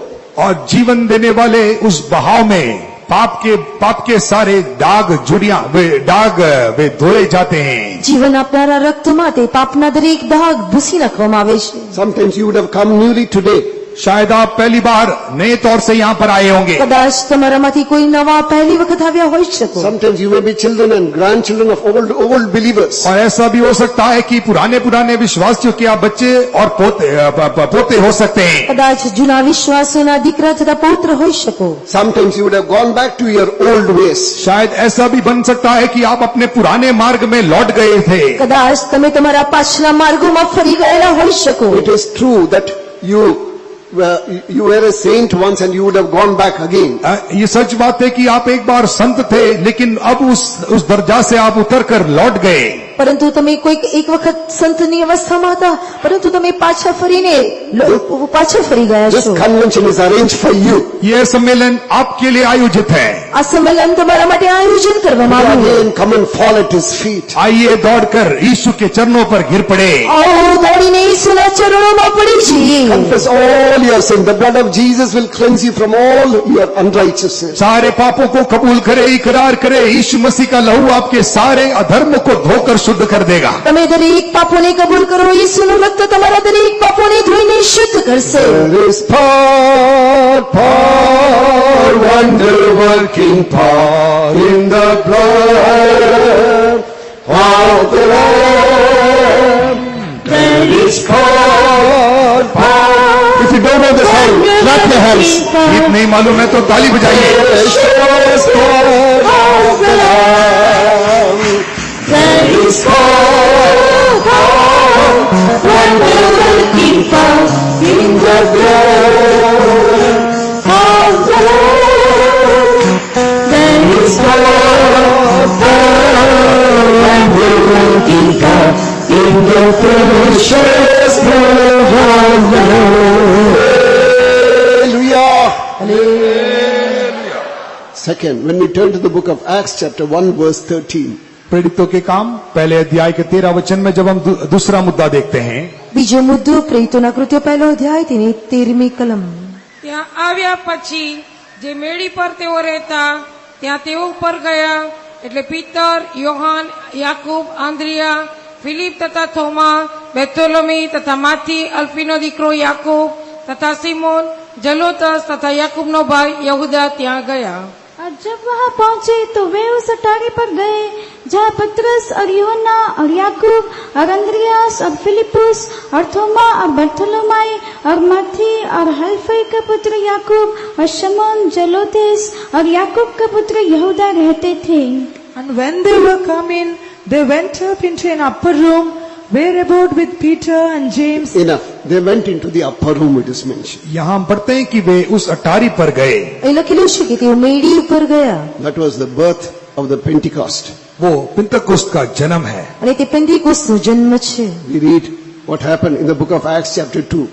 और जीवन देने वाले उस बहाव में पाप के सारे दाग वे धोए जाते हैं। જીવન આપનારા રક્તમાં તે પાપના દરેક દાગ ભૂસી નાખવામાં આવે છે। Sometimes you would have come newly today. शायद आप पहली बार नए तौर से यहाँ पर आए होंगे, કદાચ તમારામાંથી કોઈ નવા પહેલી વખત આવ્યા હોઈ શકો। Sometimes you may be children and grandchildren of old believers. और ऐसा भी हो सकता है कि पुराने विश्वासियों के आप बच्चे और पोते हो सकते हैं। કદાચ જૂના વિશ્વાસોના દીકરા તથા પૌત્ર હોઈ શકો। Sometimes you would have gone back to your old ways. शायद ऐसा भी बन सकता है कि आप अपने पुराने मार्ग में लौट गए थे। કદાચ તમે તમારા પાછલા માર્ગોમાં ફરી ગયેલા હોઈ શકો। It is true that you were a saint once and you would have gone back again. ये सच बात है कि आप एक बार संत थे, लेकिन अब उस दर्जा से आप उतरकर लौट गए। પરંતુ તમે કોઈક એક વખત સંતની અવસ્થામાં હતા, પરંતુ તમે પાછા ફરી ગયા This છો। convention is arranged for you. यह सम्मेलन आपके लिए आयोजित है। આ સંમેલન તમારા માટે આયોજન કરવામાં આવ્યું। Again, come and fall at his feet. आइए दौड़कर यीशु के चरणों पर गिर पड़े, આવો દોડીને ઈસુના ચરણોમાં પડી જઈએ। Confess all your sin. The blood of Jesus will cleanse you from all your unrighteousness. सारे पापों को कबूल करे, इकरार करे, यीशु मसीह का लहू आपके सारे अधर्म को धोकर शुद्ध कर देगा। તમે દરેક પાપોને કબૂલ કરો, ઈસુનું રક્ત તમારા દરેક પાપોને ધોઈને શુદ્ધ કરશે। There is power, wonder-working power in the blood of the Lamb. There is power. If you don't know the song, clap your hands. गीत नहीं मालूम है तो ताली बजाइए। Precious blood of the Lamb. There is power, wonder-working power in the blood of the Lamb. There is power, wonder-working power in the precious blood of the Lamb. Hallelujah. Second, when we turn to the book of Acts chapter 1 verse 13. प्रेरितों के काम पहले अध्याय के 13 वचन में जब हम दूसरा मुद्दा देखते हैं, બીજો મુદ્દો પ્રેરિતોના કૃત્યો પહેલો અધ્યાય તેની 13મી કલમ। ત્યાં આવ્યા પછી જે મેળી પર તેઓ રહેતા ત્યાં તેઓ ઉપર ગયા, એટલે પીતર, યોહાન, યાકૂબ, આંદ્રિયા, ફિલિપ તથા થોમા, બેર્થોલોમી તથા માથી, અલ્ફીનો દીકરો યાકૂબ તથા સિમોન, જલોતસ તથા યાકૂબનો ભાઈ યહૂદા ત્યાં ગયા। और जब वहां पहुंचे तो वे उस अटारी पर गए जहां पतरस और यूहन्ना और याकूब और अंद्रियास और फिलिपुस और थोमा और बर्थोलोमाई और मत्ती और हल्फई का पुत्र याकूब और शमौन जलोतेस और याकूब का पुत्र यहूदा रहते थे। And when they were come in, they went up into an upper room where abode with Peter and James. Enough. They went into the upper room, it is mentioned. यहाँ हम पढ़ते हैं कि वे उस अटारी पर गए। એ લખેલું છે કે તેઓ મેડી ઉપર ગયા, That was the birth of the Pentecost. वो पिंतकुस्त का जन्म है। અને તે પેન્ટેકોસ્તનો જન્મ છે। We read what happened in the book of Acts chapter 2.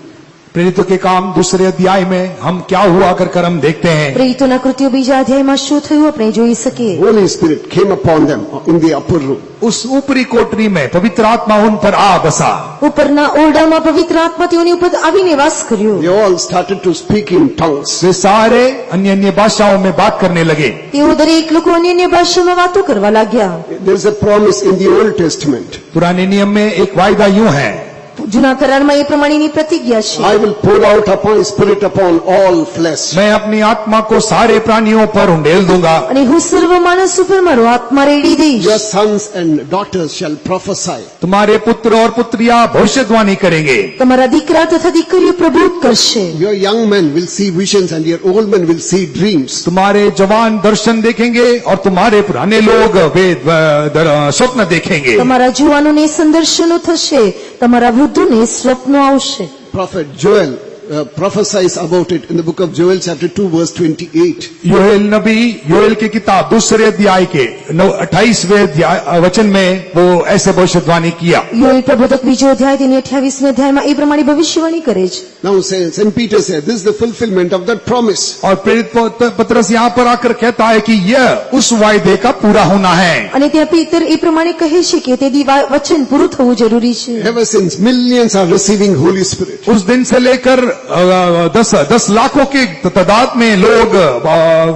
प्रेरितों के काम दूसरे अध्याय में हम क्या हुआ कर हम देखते हैं। પ્રેરિતોના કૃત્યો બીજા અધ્યાયમાં શું થયું આપણે જોઈ શકીએ। Holy Spirit came upon them in the upper room. उस ऊपरी कोठरी में पवित्र आत्मा उन पर आ बसा। ઉપરના ઓરડામાં પવિત્ર આત્મા તેઓની ઉપર આવીને વાસ કર્યો। They all started to speak in tongues. वे सारे अन्य भाषाओं में बात करने लगे। તેઓ દરેક લોકો અન્ય ભાષામાં વાતો કરવા लाग्યા। There is a promise in the Old Testament. पुराने नियम में एक वायदा यूं है, જૂના કરારમાં એ પ્રમાણેની પ્રતિજ્ઞા છે। I will pour out upon Spirit upon all flesh. मैं अपनी आत्मा को सारे प्राणियों पर उंडेल दूंगा। અને હું સર્વ માણસ ઉપર મારો આત્મા રેડી દઈશ। Your sons and daughters shall prophesy. तुम्हारे पुत्र और पुत्रियां भविष्यवाणी करेंगे। તમારા દીકરા તથા દીકરીઓ પ્રભુત્વ કરશે। Your young men will see visions and your old men will see dreams. तुम्हारे जवान दर्शन देखेंगे और तुम्हारे पुराने लोग वे स्वप्न देखेंगे। તમારા જુવાનોને સંદર્શનો થશે, તમારા વૃદ્ધોને સ્વપ્નો આવશે। Prophet Joel prophesies about it in the book of Joel chapter 2 verse 28. Joel नबी योएल की किताब दूसरे अध्याय के 28वें वचन में वो ऐसे भविष्यवाणी किया। યોએલ પ્રબોધક બીજો અધ્યાય તેની 28મે અધ્યાયમાં એ પ્રમાણે ભવિષ્યવાણી કરે છે। Now St. Peter said, this is the fulfillment of that promise. और प्रेरित पतरस यहाँ पर आकर कहता है कि यह उस वायदे का पूरा होना है। અને ત્યાં પીતર એ પ્રમાણે કહે છે કે તે વચન પૂરું થવું જરૂરી છે। Ever since millions are receiving Holy Spirit. उस दिन से लेकर 10 लाखों के तादाद में लोग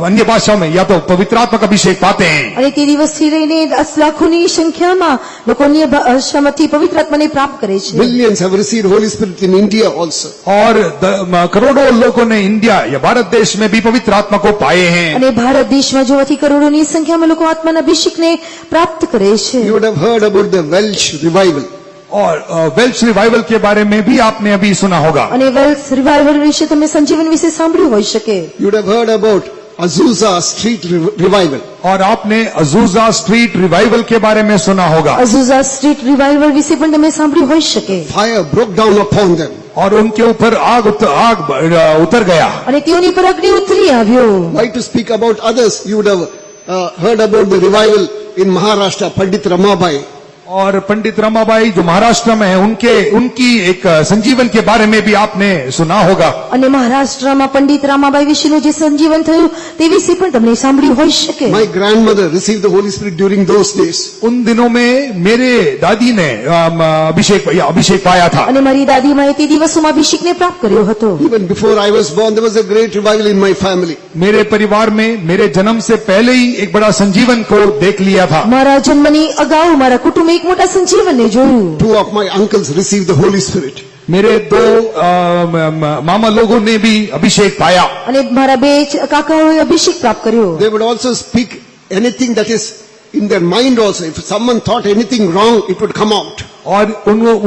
अन्य भाषाओं में या तो पवित्र आत्मा का अभिषेक पाते हैं। અને તે દિવસથી લઈને 10 લાખોની સંખ્યામાં લોકો અન્ય ભાષામાંથી પવિત્ર આત્માને પ્રાપ્ત કરે છે। Millions have received Holy Spirit in India also. और करोड़ों लोगों ने इंडिया या भारत देश में भी पवित्र आत्मा को पाए हैं। અને ભારત દેશમાં જોવાથી કરોડોની સંખ્યામાં લોકો આત્માના અભિષેકને પ્રાપ્ત કરે છે। You would have heard about the Welsh revival. और वेल्श रिवाइवल के बारे में भी आपने अभी सुना होगा। અને વેલ્સ રિવાઇવલ વિશે તમે સંજીવન વિશે સાંભળ્યું હોઈ શકે। You would have heard about Azusa Street revival. और आपने अजूजा स्ट्रीट रिवाइवल के बारे में सुना होगा। અઝુઝા સ્ટ્રીટ રિવાઇવલ વિશે પણ તમે સાંભળ્યું હોઈ શકે। Fire broke down upon them. और उनके ऊपर आग उतर गया। અને તેઓની પર અગ્નિ ઉતરી આવ્યો। Why to speak about others? You would have heard about the revival in Maharashtra, Pandit Ramabai. और पंडित रमाबाई जो महाराष्ट्र में है उनकी एक संजीवन के बारे में भी आपने सुना होगा। અને મહારાષ્ટ્રમાં પંડિત રામાબાઈ વિશેનું જે સંજીવન થયું તે વિશે પણ તમને સાંભળ્યું હોઈ શકે। My grandmother received the Holy Spirit during those days. उन दिनों में मेरे दादी ने अभिषेक पाया था। અને મારી દાદીમાએ તે દિવસોમાં અભિષેકને પ્રાપ્ત કર્યો હતો। Even before I was born, there was a great revival in my family. मेरे परिवार में मेरे जन्म से पहले ही एक बड़ा संजीवन को देख लिया था। મારા જન્મની અગાઉ મારા કુટુંબે એક મોટા સંજીવનને જોયું। 2 of my uncles received the Holy Spirit. मेरे 2 मामा लोगों ने भी अभिषेक पाया। અને મારા 2 કાકાઓએ અભિષેક પ્રાપ્ત કર્યો। They would also speak anything that is in their mind also. If someone thought anything wrong, it would come out. और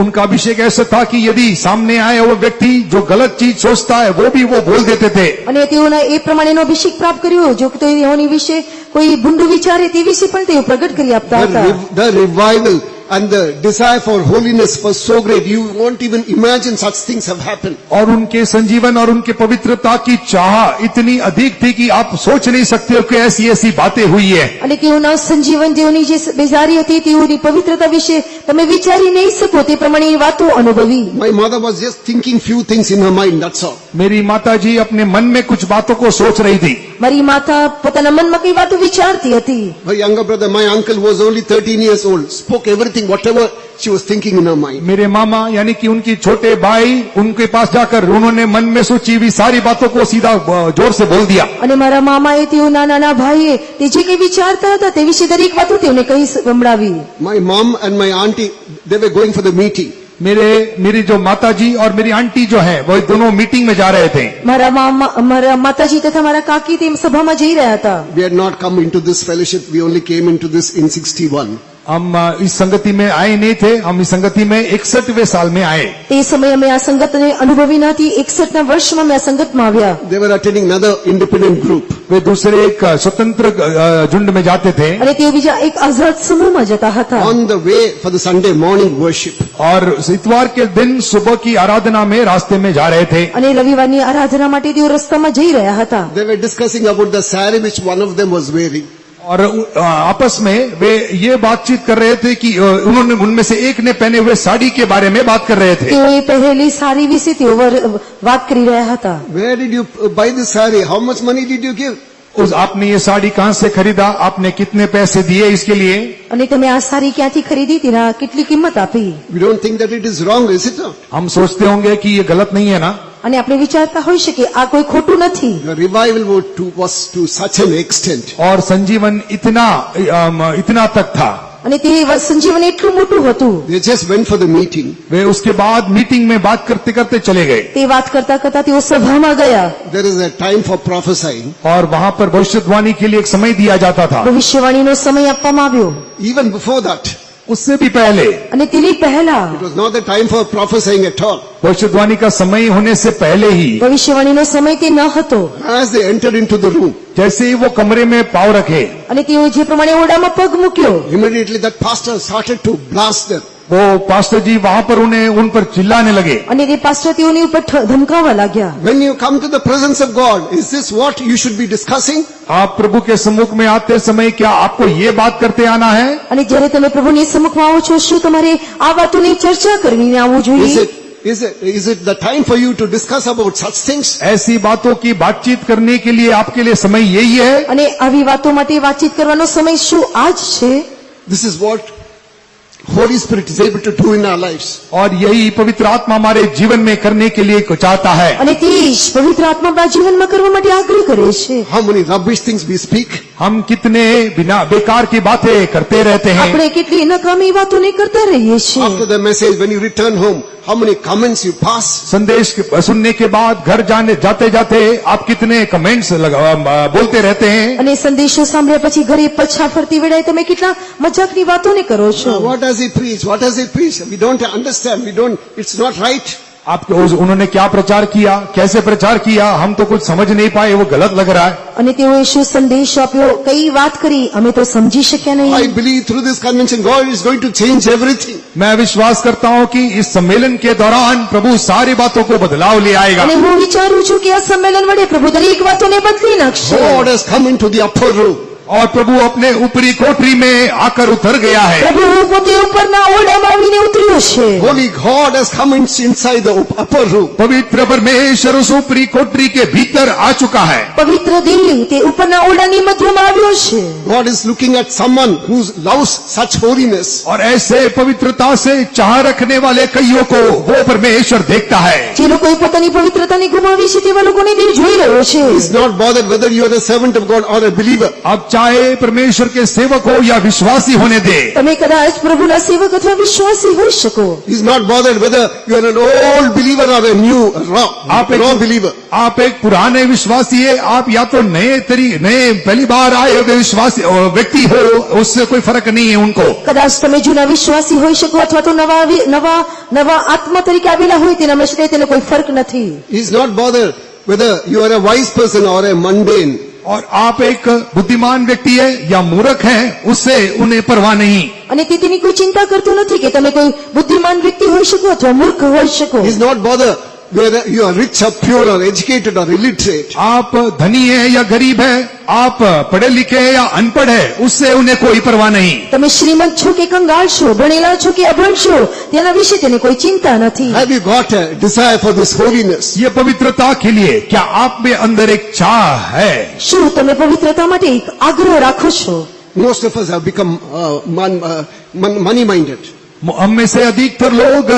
उनका अभिषेक ऐसा था कि यदि सामने आए वो व्यक्ति जो गलत चीज सोचता है वो भी वो बोल देते थे। અને તેઓના એ પ્રમાણેનો અભિષેક પ્રાપ્ત કર્યો જો તેઓની વિશે કોઈ ભૂંડું વિચારે તે વિશે પણ તેઓ પ્રગટ કરી આપતા હતા। The revival and the desire for holiness was so great, you won't even imagine such things have happened. और उनके संजीवन और उनके पवित्रता की चाह इतनी अधिक थी कि आप सोच नहीं सकते हो कि ऐसी ऐसी बातें हुई है। અને તેઓના સંજીવન તેઓની જે બેજારી હતી તેઓની પવિત્રતા વિશે તમે વિચારી નહીં શકો તે પ્રમાણેની વાતો અનુભવી। My mother was just thinking few things in her mind, that's all. मेरी माताजी अपने मन में कुछ बातों को सोच रही थी। મારી માતા પોતાના મનમાં કઈ વાતો વિચારતી હતી। Her younger brother, my uncle, was only 13 years old, spoke everything, whatever she was thinking in her mind. मेरे मामा यानी कि उनकी छोटे भाई उनके पास जाकर उन्होंने मन में सोची हुई सारी बातों को सीधा जोर से बोल दिया। અને મારા મામાએ તેઓના નાના ભાઈએ તે જે કંઈ વિચારતા હતા તે વિશે દરેક વાતો તેઓને કહી સંભળાવી। My mom and my auntie, they were going for the meeting. मेरी जो माताजी और मेरी आंटी जो है वो दोनों मीटिंग में जा रहे थे। મારા માતાજી તથા મારા કાકી તે સભામાં જઈ રહ્યા હતા। We had not come into this fellowship, we only came into this in 61. हम इस संगति में आए नहीं थे, हम इस संगति में 61वें साल में आए। તે સમયે અમે આ સંગતને અનુભવી નથી। 61ના વર્ષમાં અમે આ સંગતમાં આવ્યા। They were attending another independent group. वे दूसरे एक स्वतंत्र झुंड में जाते थे। અને તેઓ બીજા એક આઝાદ સમૂહમાં જતા હતા। On the way for the Sunday morning worship. और इतवार के दिन सुबह की आराधना में रास्ते में जा रहे थे। અને રવિવારની આરાધના માટે તેઓ રસ્તામાં જઈ રહ્યા હતા। They were discussing about the saree which one of them was wearing. और आपस में वे ये बातचीत कर रहे थे कि उन्होंने उनमें से एक ने पहने हुए साड़ी के बारे में बात कर रहे थे। તેઓએ પહેરેલી સાડી વિશે તેઓ વાત કરી રહ્યા હતા। Where did you buy this saree? How much money did you give? आपने ये साड़ी कहाँ से खरीदा, आपने कितने पैसे दिए इसके लिए? અને તમે આ સાડી ક્યાંથી ખરીદી તેના કેટલી કિંમત આપી? We don't think that it is wrong, is it not? हम सोचते होंगे कि ये गलत नहीं है ना। અને આપણે વિચારતા હોઈ શકે આ કોઈ ખોટું નથી। The revival was to such an extent. और संजीवन इतना तक था। અને તે સંજીવન એટલું મોટું હતું। They just went for the meeting. वे उसके बाद मीटिंग में बात करते करते चले गए। તે વાત કરતા કરતા તેઓ સભામાં ગયા। There is a time for prophesying. और वहां पर भविष्यवाणी के लिए एक समय दिया जाता था। ભવિષ્યવાણીનો સમય આપવામાં આવ્યો। Even before that, उससे भी पहले અને તેની પહેલા it was not the time for prophesying at all. भविष्यवाणी का समय होने से पहले ही ભવિષ્યવાણીનો સમય તે ન હતો। As they entered into the room, जैसे ही वो कमरे में पाँव रखे, અને તેઓ જે પ્રમાણે ઓરડામાં પગ મૂક્યો immediately that pastor started to blast them. वो पास्टर जी वहां पर उन पर चिल्लाने लगे। અને તે પાસ્ટર તેઓની ઉપર ધમકાવવા लाग्યા। When you come to the presence of God, is this what you should be discussing? आप प्रभु के सम्मुख में आते समय क्या आपको ये बात करते आना है? અને જ્યારે તમે પ્રભુની સમ્મુખમાં આવો છો, શું તમારે આ વાતોની ચર્ચા કરીને આવવું જોઈએ? Is it the time for you to discuss about such things? ऐसी बातों की बातचीत करने के लिए आपके लिए समय यही है? અને આવી વાતો માટે વાતચીત કરવાનો સમય શું આજ છે? This is what Holy Spirit is able to do in our lives. और यही पवित्र आत्मा हमारे जीवन में करने के लिए को चाहता है। અને તે જ પવિત્ર આત્મા આપણા જીવનમાં કરવા માટે આગ્રહ કરે છે। How many rubbish things we speak? हम कितने बिना बेकार की बातें करते रहते हैं। આપણે કેટલી નકામી વાતોને કરતા રહીએ છીએ। After the message, when you return home, how many comments you pass? संदेश सुनने के बाद घर जाते जाते आप कितने कमेंट्स बोलते रहते हैं। અને સંદેશો સાંભળ્યા પછી ઘરે પાછા ફરતી વેળાએ તમે કેટલા મજાકની વાતોને કરો છો। What does he preach? What does he preach? We don't understand. It's not right. आप उन्होंने क्या प्रचार किया, कैसे प्रचार किया, हम तो कुछ समझ नहीं पाए, वो गलत लग रहा है। અને તેઓએ શું સંદેશ આપ્યો, કઈ વાત કરી, અમે તો સમજી શક્યા નહીં। I believe through this convention, God is going to change everything. मैं विश्वास करता हूं कि इस सम्मेलन के दौरान प्रभु सारी बातों को बदलाव ले आएगा। અને હું વિચારું છું કે આ સંમેલન વડે પ્રભુ દરેક વાતોને બદલી નાખશે। God has come into the upper room. और प्रभु अपने ऊपरी कोठरी में आकर उतर गया है। પ્રભુ પોતે ઉપરના ઓરડામાં આવીને ઉતર્યો છે। Holy God has come inside the upper room. पवित्र परमेश्वर उस ऊपरी कोठरी के भीतर आ चुका है। પવિત્ર દેવી તે ઉપરના ઓરડાની મધ્યમાં આવ્યો છે। God is looking at someone who loves such holiness. और ऐसे पवित्रता से चाह रखने वाले कईयों को वो परमेश्वर देखता है। જે લોકોએ પોતાની પવિત્રતાને ગુમાવી છે તેવા લોકોને તે જોઈ રહ્યો છે। He is not bothered whether you are a servant of God or a believer. अब चाहे परमेश्वर के सेवक हो या विश्वासी होने दे, તમે કદાચ પ્રભુના સેવક અથવા વિશ્વાસી હોઈ શકો। He is not bothered whether you are an old believer or a new raw believer. आप एक पुराने विश्वासी है, आप या तो नए पहली बार आए हुए विश्वासी व्यक्ति हो, उससे कोई फर्क नहीं है उनको। કદાચ તમે જૂના વિશ્વાસી હોઈ શકો અથવા તો નવા આત્મા તરીકે આવેલા હોય તેના માટે તેનો કોઈ ફરક નથી। He is not bothered whether you are a wise person or a mundane. और आप एक बुद्धिमान व्यक्ति है या मूर्ख है, उससे उन्हें परवाह नहीं। અને તે તેની કોઈ ચિંતા કરતો નથી કે તમે કોઈ બુદ્ધિમાન વ્યક્તિ હોઈ શકો અથવા મૂર્ખ હોઈ શકો। He is not bothered whether you are rich or poor or educated or illiterate. आप धनी है या गरीब है, आप पढ़े लिखे है या अनपढ़ है, उससे उन्हें कोई परवाह नहीं। તમે શ્રીમંત છો કે કંગાળ છો, ભણેલા છો કે અભણ છો, તેના વિશે તેને કોઈ ચિંતા નથી। Have you got a desire for this holiness? ये पवित्रता के लिए क्या आप में अंदर एक चाह है? શું તમે પવિત્રતા માટે એક આગ્રહ રાખો છો? Most of us have become money minded. हम में से अधिकतर लोग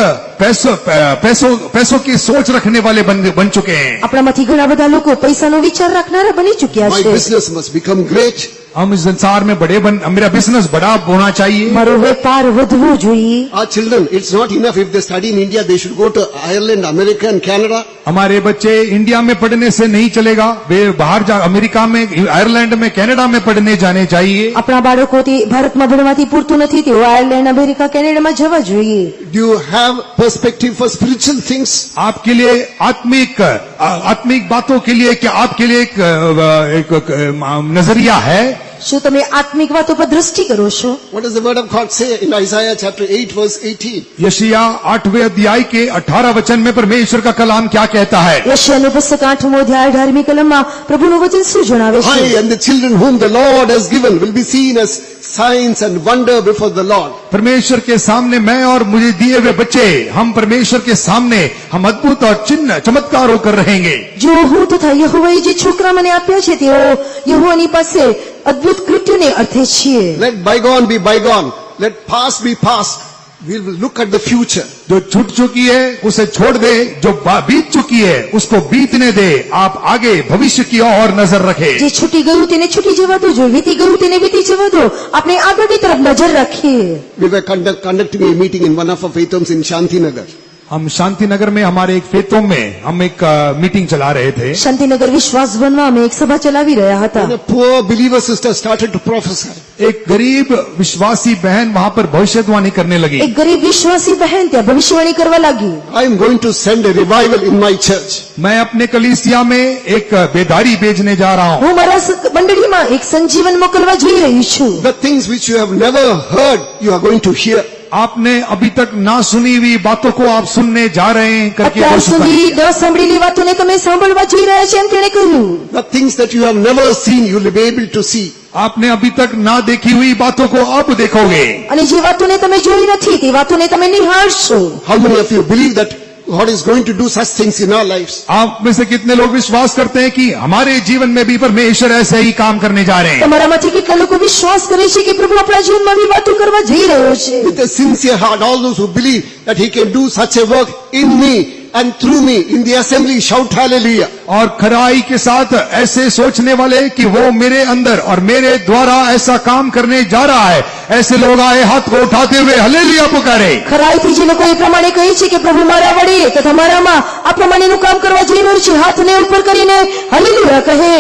पैसों की सोच रखने वाले बन चुके हैं। આપણામાંથી ઘણા બધા લોકો પૈસાનો વિચાર રાખનારા બની ચૂક્યા My છે। business must become great. हम इस संसार में मेरा बिजनेस बड़ा होना चाहिए। મારો વેપાર વધવો જોઈએ। Our children, it's not enough if they study in India, they should go to Ireland, America and Canada. हमारे बच्चे इंडिया में पढ़ने से नहीं चलेगा, वे बाहर अमेरिका में, आयरलैंड में, कनाडा में पढ़ने जाने चाहिए। આપણા બાળકો તે ભારતમાં ભણવાથી પૂરતું નથી, તેઓ આયર્લેન્ડ, અમેરિકા, કેનેડામાં જવા જોઈએ। Do you have perspective for spiritual things? आपके लिए आत्मिक बातों के लिए क्या आपके लिए एक नजरिया है? શું તમે આત્મિક વાતો પર દ્રષ્ટિ કરો છો? What does the word of God say in Isaiah chapter 8 verse 18? यशायाह 8वें अध्याय के 18 वचन में परमेश्वर का कलाम क्या कहता है? યશાયાનું પુસ્તક 8મો અધ્યાય 18મી કલમમાં પ્રભુનું વચન શું જણાવે I છે? and the children whom the Lord has given will be seen as signs and wonder before the Lord. परमेश्वर के सामने मैं और मुझे दिए हुए बच्चे, हम परमेश्वर के सामने हम अद्भुत और चिन्ह चमत्कारों कर रहेंगे। જો હું તથા યહોવાએ જે છોકરા મને આપ્યા છે તેઓ યહોવાની પાસે અદ્ભુત કૃત્યોને અર્થે છીએ। Let bygone be bygone. Let past be past. We will look at the future. जो छूट चुकी है उसे छोड़ दे, जो बीत चुकी है उसको बीतने दे, आप आगे भविष्य की ओर नजर रखें। જે છૂટી ગયું તેને છૂટી જવા દો, જો વીતી ગયું તેને વીતી જવા દો, આપણે આગળની તરફ નજર રાખીએ। We were conducting a meeting in one of our faith homes in Shantinagar. हम शांति नगर में हमारे एक फेतों में हम एक मीटिंग चला रहे थे। શાંતિનગર વિશ્વાસ ભવનમાં અમે એક સભા ચલાવી રહ્યા હતા। And a poor believer sister started to prophesy. एक गरीब विश्वासी बहन वहां पर भविष्यवाणी करने लगी। એક ગરીબ વિશ્વાસી બહેન ત્યાં ભવિષ્યવાણી કરવા લાગી। I am going to send a revival in my church. मैं अपने कलीसिया में एक बेदारी भेजने जा रहा हूँ। હું મારા મંડળીમાં એક સંજીવન મોકલવા જઈ રહી છું। The things which you have never heard, you are going to hear. आपने अभी तक ना सुनी हुई बातों को आप सुनने जा रहे हैं करके અત્યાર वो सुनाई। સુધી ન સાંભળેલી વાતોને તમે સાંભળવા જઈ રહ્યા છો એમ તેણે કહ્યું. The things that you have never seen, you will be able to see. आपने अभी तक ना देखी हुई बातों को अब देखोगे। અને જે વાતોને તમે જોઈ નથી તે વાતોને તમે નિહાળશો. How many of you believe that God is going to do such things in our lives? आप में से कितने लोग विश्वास करते हैं कि हमारे जीवन में भी परमेश्वर ऐसे ही काम करने जा रहे हैं? તમારામાંથી કેટલા લોકો વિશ્વાસ કરે છે કે પ્રભુ આપણા જીવનમાં આવી વાતો કરવા જઈ રહ્યો છે? With a sincere heart, all those who believe that He can do such a work in me and through me in the assembly, shout hallelujah. और खराई के साथ ऐसे सोचने वाले कि वो मेरे अंदर और मेरे द्वारा ऐसा काम करने जा रहा है, ऐसे लोग आए हाथ को उठाते हुए हालेलुया पुकारे। ખરાઈથી જે લોકો એ પ્રમાણે કહે છે કે પ્રભુ મારા વડે તથા મારામાં આ પ્રમાણેનું કામ કરવા જઈ રહ્યો છે, હાથને ઉપર કરીને હાલેલુયા કહે.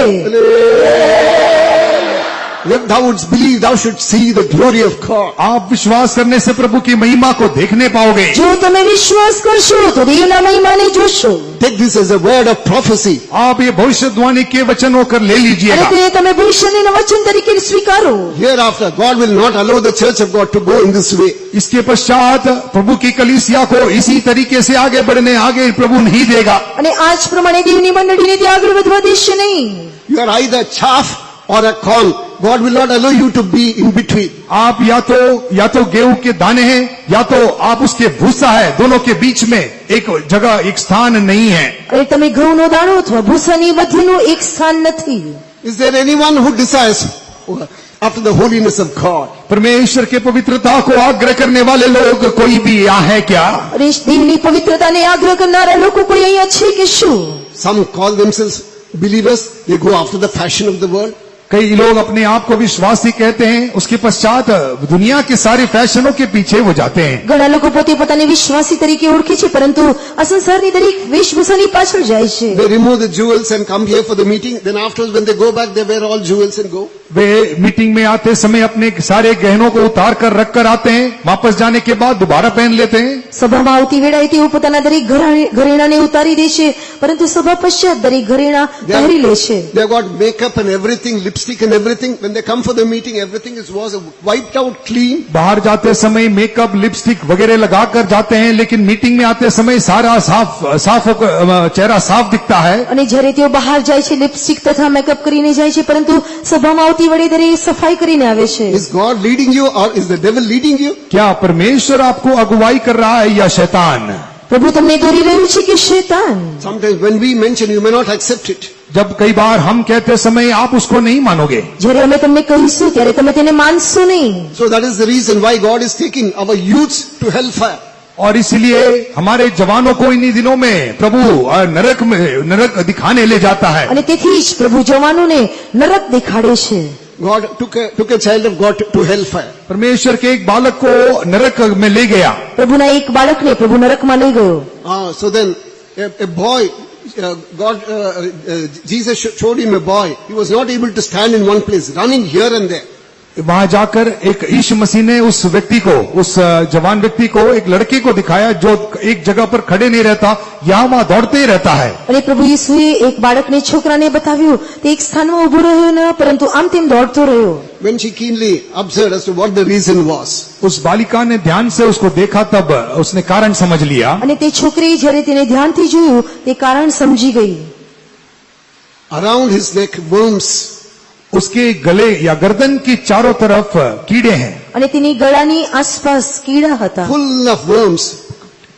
If thou wouldst believe, thou should see the glory of God. आप विश्वास करने से प्रभु की महिमा को देखने पाओगे। જો તમે વિશ્વાસ કરશો તો દેવના મહિમાને જોશો. Take this as a word of prophecy. आप ये भविष्यवाणी के वचन होकर ले અને लीजिएगा। તેને તમે ભવિષ્યના વચન તરીકે સ્વીકારો. Hereafter, God will not allow the church of God to go in this way. इसके पश्चात प्रभु की कलीसिया को इसी तरीके से आगे बढ़ने आगे प्रभु नहीं देगा। અને આ જ પ્રમાણે દેવની મંડળીને તે આગળ વધવા દેશે નહીં. You are either chaff or a corn. God will not allow you to be in between. आप या तो गेहूं के दाने हैं या तो आप उसके भूसा है, दोनों के बीच में एक जगह एक स्थान नहीं है। અને તમે ઘઉંનો દાણો અથવા ભૂસાની મધ્યનું એક સ્થાન નથી. Is there anyone who desires after the holiness of God? परमेश्वर के पवित्रता को आग्रह करने वाले लोग कोई भी यहाँ है क्या? અને દેવની પવિત્રતાને આગ્રહ કરનારા લોકો કોઈ અહીંયા છે કે શું? Some call themselves believers. They go after the fashion of the world. कई लोग अपने आप को विश्वासी कहते हैं, उसके पश्चात दुनिया के सारे फैशनों के पीछे वो जाते हैं। ઘણા લોકો પોતે પોતાને વિશ્વાસી તરીકે ઓળખે છે પરંતુ આ સંસારની દરેક વેશભૂષાની પાછળ જાય છે. They remove the jewels and come here for the meeting. Then afterwards, when they go back, they wear all jewels and go. Way meeting में आते समय अपने सारे गहनों को उतार कर रख कर आते हैं, वापस जाने के बाद दोबारा पहन लेते हैं। સભામાં આવતી વેળાએ તેઓ પોતાના દરેક ઘરેણાને ઉતારી દે છે પરંતુ સભા પશ્ચાત દરેક ઘરેણા પહેરી લે છે. They got makeup and everything, lipstick and everything. When they come for the meeting, everything was wiped out clean. बाहर जाते समय मेकअप लिपस्टिक वगैरह लगाकर जाते हैं, लेकिन मीटिंग में आते समय सारा साफ होकर चेहरा साफ दिखता है। અને જ્યારે તેઓ બહાર જાય છે લિપસ્ટિક તથા મેકઅપ કરીને જાય છે પરંતુ સભામાં આવતી વડે દરેક સફાઈ કરીને આવે છે. Is God leading you or is the devil leading you? क्या परमेश्वर आपको अगुवाई कर रहा है या शैतान? પ્રભુ તમને દોરી રહ્યું છે કે શૈતાન? Sometimes when we mention, you may not accept it. जब कई बार हम कहते समय आप उसको नहीं मानोगे। જ્યારે અમે તમને કહીશું ત્યારે તમે તેને માનશો નહીં. So that is the reason why God is taking our youths to hellfire. और इसलिए हमारे जवानों को इन्हीं दिनों में प्रभु नरक दिखाने ले जाता है। અને તેથી જ પ્રભુ જવાનોને નરક દેખાડે છે. God took a child of God to hellfire. परमेश्वर के एक बालक को नरक में ले गया। પ્રભુના એક બાળકને પ્રભુ નરકમાં લઈ ગયો. So then a boy, Jesus showed him a boy. He was not able to stand in one place, running here and there. वहां जाकर एक यीशु मसीह ने उस व्यक्ति को, उस जवान व्यक्ति को, एक लड़के को दिखाया जो एक जगह पर खड़े नहीं रहता, यहाँ वहां दौड़ते ही रहता है। અને પ્રભુ ઈસુએ એક બાળકને છોકરાને બતાવ્યું તે એક સ્થાનમાં ઊભો રહ્યો ન પરંતુ આમ તેમ દોડતો રહ્યો. When she keenly observed as to what the reason was, उस बालिका ने ध्यान से उसको देखा, तब उसने कारण समझ लिया। અને તે છોકરીએ જ્યારે તેને ધ્યાનથી જોયું તે કારણ સમજી ગઈ. around his neck worms. उसके गले या गर्दन की चारों तरफ कीड़े हैं। અને તેની ગળાની આસપાસ કીડા હતા. Full of worms,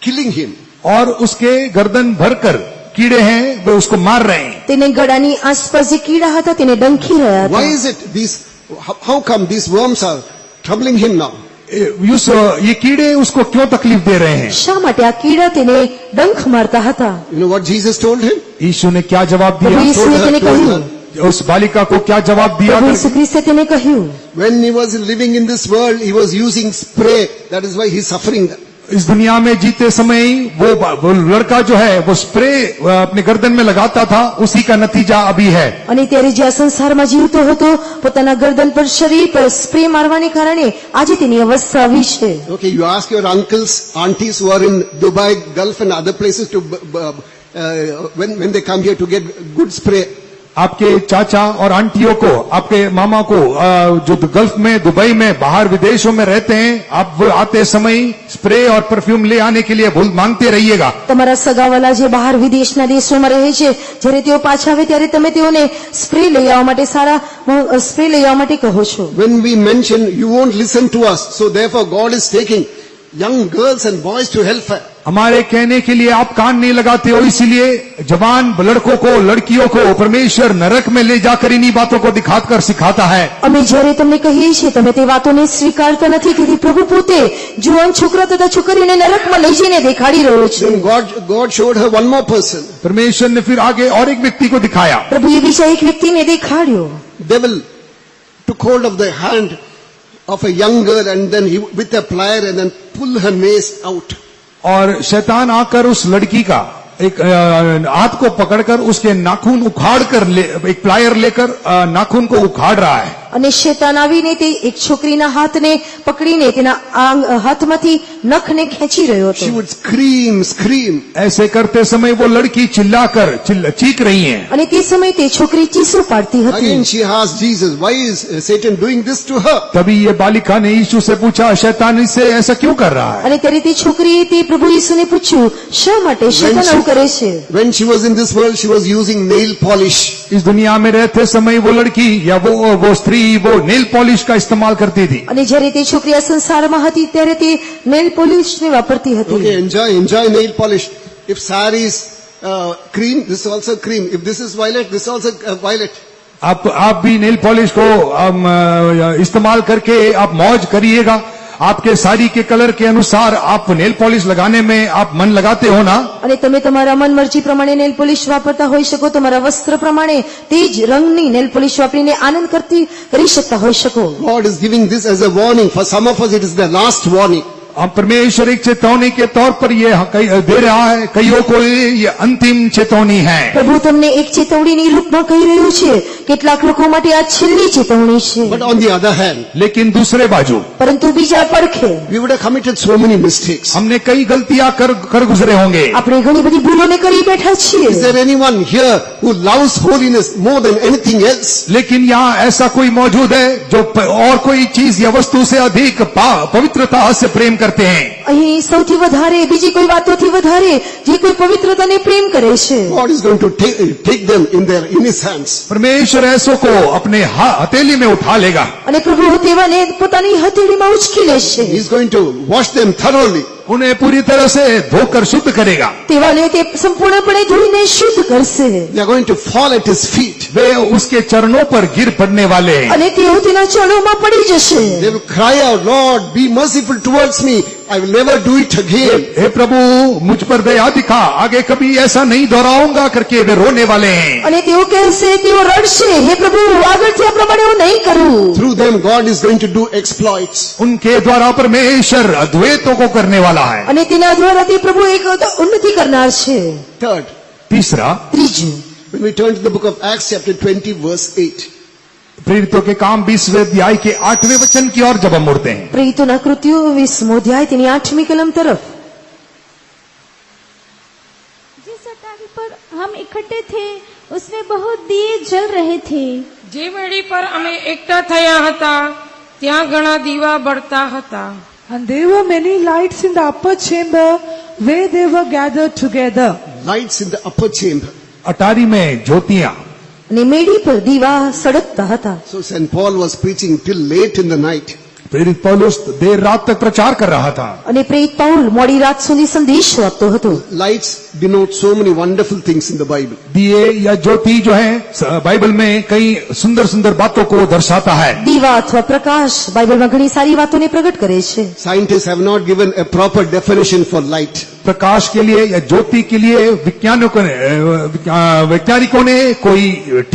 killing him. और उसके गर्दन भरकर कीड़े हैं, वे उसको मार रहे हैं। તેને ગળાની આસપાસ જે કીડા હતા તેને ડંખી રહ્યા Why હતા. is it how come these worms are troubling him now? ये कीड़े उसको क्यों तकलीफ दे रहे हैं? શા માટે આ કીડા તેને ડંખ મારતા હતા? You know what Jesus told him? यीशु ने क्या जवाब પ્રભુ दिया? ઈસુએ તેને કહ્યું, उस बालिका को क्या जवाब दिया? પ્રભુ ઈસુ ખ્રિસ્તે તેને કહ્યું, When he was living in this world, he was using spray. That is why he's suffering. इस दुनिया में जीते समय वो लड़का जो है वो स्प्रे अपने गर्दन में लगाता था, उसी का नतीजा अभी है। અને ત્યારે જે આ સંસારમાં જીવતો હતો પોતાના ગરદન પર શરીર પર સ્પ્રે મારવાને કારણે આજે તેની અવસ્થા આવી છે. Okay, you ask your uncles, aunties who are in Dubai, Gulf and other places to when they come here to get good spray. आपके चाचा और आंटियों को, आपके मामा को जो गल्फ में, दुबई में, बाहर विदेशों में रहते हैं, आप वो आते समय स्प्रे और परफ्यूम ले आने के लिए भूल मांगते रहिएगा। તમારા સગાવાલા જે બહાર વિદેશના દેશોમાં રહે છે, જ્યારે તેઓ પાછા આવે ત્યારે તમે તેઓને સ્પ્રે લઈ આવવા માટે, સારા સ્પ્રે લઈ આવવા માટે કહો છો. When we mention, you won't listen to us. So therefore God is taking young girls and boys to hellfire. हमारे कहने के लिए आप कान नहीं लगाते हो, इसीलिए जवान लड़कों को, लड़कियों को परमेश्वर नरक में ले जाकर इन्हीं बातों को दिखाकर सिखाता है। અમે જ્યારે તમને કહીએ છીએ તમે તે વાતોને સ્વીકારતા નથી, તેથી પ્રભુ પોતે જુવાન છોકરા તથા છોકરીને નરકમાં લઈ જઈને દેખાડી રહ્યો છે. Then God showed her one more person. परमेश्वर ने फिर आगे और एक व्यक्ति को दिखाया। પ્રભુએ બીજા એક વ્યક્તિને દેખાડ્યો. Devil took hold of the hand of a young girl and then he with a plier and then pull her nails out. और शैतान आकर उस लड़की का एक हाथ को पकड़कर उसके नाखून उखाड़ कर एक प्लायर लेकर नाखून को उखाड़ रहा है। અને શેતાન આવીને તે એક છોકરીના હાથને પકડીને તેના હાથમાંથી નખને ખેંચી રહ્યો She હતો. would scream. ऐसे करते समय वो लड़की चिल्लाकर चीख रही है। અને તે સમયે તે છોકરી ચીસો પાડતી હતી. Again she asked Jesus, why is Satan doing this to her? तभी ये बालिका ने यीशु से पूछा, शैतान इससे ऐसा क्यों कर रहा है? અને ત્યારે તે છોકરીએ તે પ્રભુ યીશુને પૂછ્યું, શા માટે શેતાન આવું કરે છે? When she was in this world, she was using nail polish. इस दुनिया में रहते समय वो लड़की या वो स्त्री वो नेल पॉलिश का इस्तेमाल करती थी। અને જ્યારે તે છોકરી આ સંસારમાં હતી ત્યારે તે નેલ પોલિશને વાપરતી હતી. Okay, enjoy nail polish. If sari is cream, this is also cream. If this is violet, this is also violet. आप भी नेल पॉलिश को इस्तेमाल करके आप मौज करिएगा। आपके साड़ी के कलर के अनुसार आप नेल पॉलिश लगाने में आप मन लगाते हो ना। અને તમે તમારા મન મરજી પ્રમાણે નેલ પોલિશ વાપરતા હોઈ શકો, તમારા વસ્ત્ર પ્રમાણે તે જ રંગની નેલ પોલિશ વાપરીને આનંદ કરી શકતા હોઈ શકો. God is giving this as a warning. For some of us, it is the last warning. परमेश्वर एक चेतावनी के तौर पर ये दे रहा है, कईयों को ये अंतिम चेतावनी है। પ્રભુ તમને એક ચેતવણીની રૂપમાં કહી રહ્યું છે, કેટલાક લોકો માટે આ છેલ્લી ચેતવણી છે. But on the other hand, लेकिन दूसरे बाजू પરંતુ બીજા પડખે we would have committed so many mistakes. हमने कई गलतियां कर गुजरे होंगे। આપણે ઘણી બધી ભૂલોને કરી બેઠા છીએ. Is there anyone here who loves holiness more than anything else? लेकिन यहाँ ऐसा कोई मौजूद है जो और कोई चीज या वस्तु से अधिक पवित्रता से प्रेम करते हैं? અહીં સૌથી વધારે બીજી કોઈ વાતોથી વધારે જે કોઈ પવિત્રતાને પ્રેમ કરે છે. God is going to take them in their innocence. परमेश्वर ऐसों को अपने हथेली में उठा लेगा। અને પ્રભુ તેવાને પોતાની હથેળીમાં ઉચકી લેશે. He is going to wash them thoroughly. उन्हें पूरी तरह से धोकर शुद्ध करेगा। તેવાને તે સંપૂર્ણપણે ધોઈને શુદ્ધ કરશે. They are going to fall at his feet. वे उसके चरणों पर गिर पड़ने वाले हैं। અને તેઓ તેના ચરણોમાં પડી જશે. They will cry out, Lord, be merciful towards me. I will never do it again. हे प्रभु मुझ पर दया दिखा, आगे कभी ऐसा नहीं दोहराऊंगा करके वे रोने वाले हैं। અને તેઓ કહેશે, તેઓ રડશે, હે પ્રભુ આગળથી આ પ્રમાણે હું નહીં કરું. Through them, God is going to do exploits. उनके द्वारा परमेश्वर अद्वैतों को करने वाला है। અને તેના દ્વારા તે પ્રભુ એક ઉન્નતિ કરનાર છે. Third, तीसरा, ત્રીજું, when we turn to the book of Acts chapter 20 verse 8, प्रेरितों के काम 20वें अध्याय के 8वें वचन की ओर जब हम मुड़ते हैं। પ્રેરિતોના કૃત્યો 20મો અધ્યાય તેની 8મી કલમ તરફ. जिस अटारी पर हम इकट्ठे थे उसमें बहुत दिए जल रहे थे। જે વેળી પર અમે એકઠા થયા હતા ત્યાં ઘણા દીવા બળતા હતા. And there were many lights in the upper chamber where they were gathered together. lights in the upper chamber. अटारी में ज्योतियां। અને મેડી પર દીવા સળગતા હતા. So St. Paul was preaching till late in the night. प्रेरित पौलुस देर रात तक प्रचार कर रहा था। અને પ્રેરિત પાઉલ મોડી રાત સુધી સંદેશો આપતો હતો. Lights denote so many wonderful things in the Bible. दिए या ज्योति जो है बाइबल में कई सुंदर सुंदर बातों को दर्शाता है। દીવા અથવા પ્રકાશ બાઇબલમાં ઘણી સારી વાતોને પ્રગટ કરે છે. Scientists have not given a proper definition for light. प्रकाश के लिए या ज्योति के लिए वैज्ञानिकों ने कोई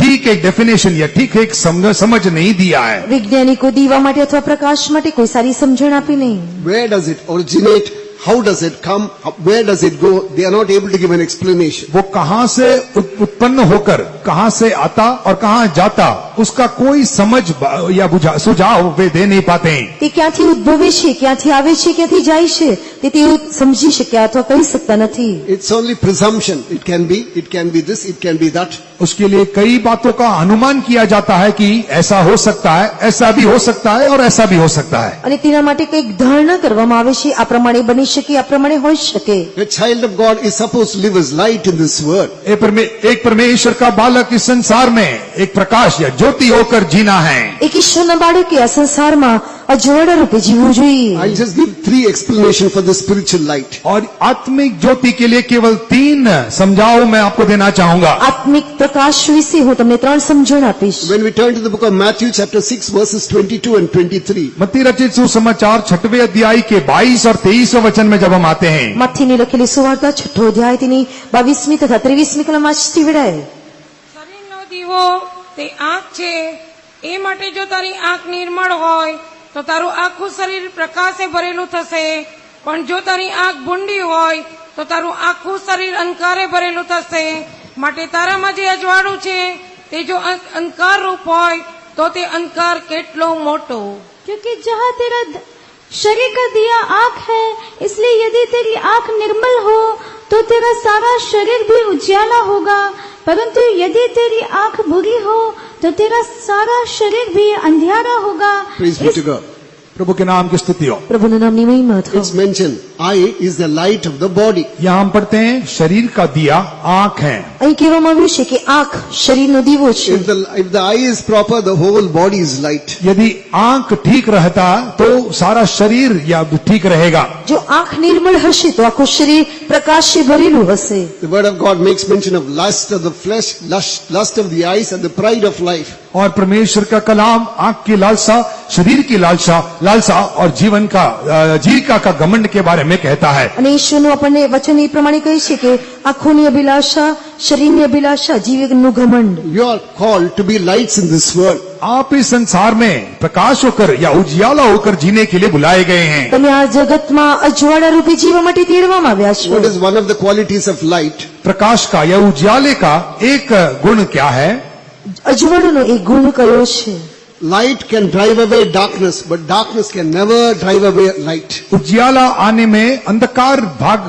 ठीक एक डेफिनेशन या ठीक एक समझ नहीं दिया है। વૈજ્ઞાનિકો દીવા માટે અથવા પ્રકાશ માટે કોઈ સારી સમજણ આપી નહીં. Where does it originate? How does it come? Where does it go? They are not able to give an explanation. वो कहां से उत्पन्न होकर कहां से आता और कहां जाता उसका कोई समझ या सुझाव वे दे नहीं पाते हैं। તે ક્યાંથી ઉદ્ભવે છે, ક્યાંથી આવે છે, ક્યાંથી જાય છે, તે તેઓ સમજી શક્યા અથવા કહી શકતા નથી. It's only presumption. It can be this, it can be that. उसके लिए कई बातों का अनुमान किया जाता है कि ऐसा हो सकता है, ऐसा भी हो सकता है और ऐसा भी हो सकता है. અને તેના માટે કંઈક ધારણા કરવામાં આવે છે, આ પ્રમાણે બની શકે, આ પ્રમાણે હોઈ શકે. A child of God is supposed to live as light in this world. एक परमेश्वर का बालक इस संसार में एक प्रकाश या ज्योति होकर जीना है. એક ઈશ્વરના બાળકે આ સંસારમાં અજવાળા રૂપે જીવવું જોઈએ. I'll just give 3 explanations for the spiritual light. और आत्मिक ज्योति के लिए केवल 3 समझाओ मैं आपको देना चाहूंगा. આત્મિક પ્રકાશ વિશે હું તમને 3 સમજણ આપીશ. When we turn to the book of Matthew chapter 6 verses 22 and 23, मत्ती रचित सुसमाचार 6वें अध्याय के 22 और 23वें वचन में जब हम आते हैं, માથીની લખેલી સુવાર્તા 6ઠો અધ્યાય તેની 22મી તથા 23મી કલમ વાંચતી વેળાએ શરીરનો દીવો તે આંખ છે. એ માટે જો તારી આંખ નિર્મળ હોય તો તારું આખું શરીર પ્રકાશે ભરેલું થશે, પણ જો તારી આંખ ભૂંડી હોય તો તારું આખું શરીર અંધકારે ભરેલું થશે. માટે તારામાં જે અજવાળું છે તે જો અંધકાર રૂપ હોય તો તે અંધકાર કેટલો મોટો. क्योंकि जहाँ तेरा शरीर का दिया आँख है, इसलिए यदि तेरी आँख निर्मल हो तो तेरा सारा शरीर भी उजियाला होगा, परंतु यदि तेरी आँख बुरी हो तो तेरा सारा शरीर भी अंधियारा होगा. praise be to God. प्रभु के नाम की स्तुति हो. પ્રભુના નામની મહિમા થાઓ. It's mentioned, eye is the light of the body. यहाँ हम पढ़ते हैं शरीर का दिया आंख है. અહીં કહેવામાં આવ્યું છે કે આંખ શરીરનો દીવો છે. If the eye is proper, the whole body is light. यदि आंख ठीक रहता तो सारा शरीर या ठीक रहेगा. જો આંખ નિર્મળ હશે તો આખું શરીર પ્રકાશથી ભરેલું હશે. The word of God makes mention of lust of the flesh, lust of the eyes, and the pride of life. और परमेश्वर का कलाम आंख की लालसा, शरीर की लालसा और जीवन का जीविका का घमंड के बारे में कहता है. અને ઈશ્વરનું આપણને વચન એ પ્રમાણે કહે છે કે આંખોની અભિલાષા, શરીરની અભિલાષા, જીવનનું ઘમંડ. You are called to be lights in this world. आप इस संसार में प्रकाश होकर या उजियाला होकर जीने के लिए बुलाए गए हैं. તમે આ જગતમાં અજવાળા રૂપે જીવવા માટે તેડવામાં આવ્યા છો. What is one of the qualities of light? प्रकाश का या उजियाले का एक गुण क्या है? અજવાળાનો એક ગુણ કયો છે? Light can drive away darkness, but darkness can never drive away light. उजियाला आने में अंधकार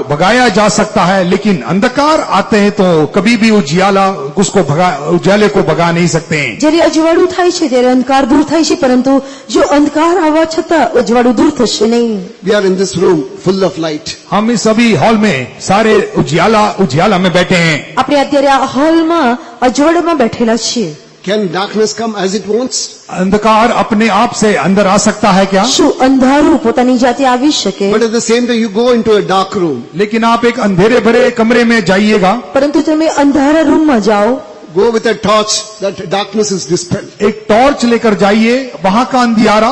भगाया जा सकता है, लेकिन अंधकार आते हैं तो कभी भी उजियाले को भगा नहीं सकते हैं. જ્યારે અજવાળું થાય છે ત્યારે અંધકાર દૂર થાય છે, પરંતુ જો અંધકાર આવવા છતાં અજવાળું દૂર થશે નહીં. We are in this room full of light. हम इस सभी हॉल में सारे उजियाला में बैठे हैं. આપણે અત્યારે આ હોલમાં અજવાળામાં બેઠેલા છીએ. Can darkness come as it wants? अंधकार अपने आप से अंदर आ सकता है क्या? શું અંધારું પોતાની જાતે આવી શકે? But at the same time, you go into a dark room. लेकिन आप एक अंधेरे भरे कमरे में जाइएगा, પરંતુ તમે અંધારા રૂમમાં જાઓ, Go with a torch, that darkness is dispelled. एक टॉर्च लेकर जाइए, वहां का अंधियारा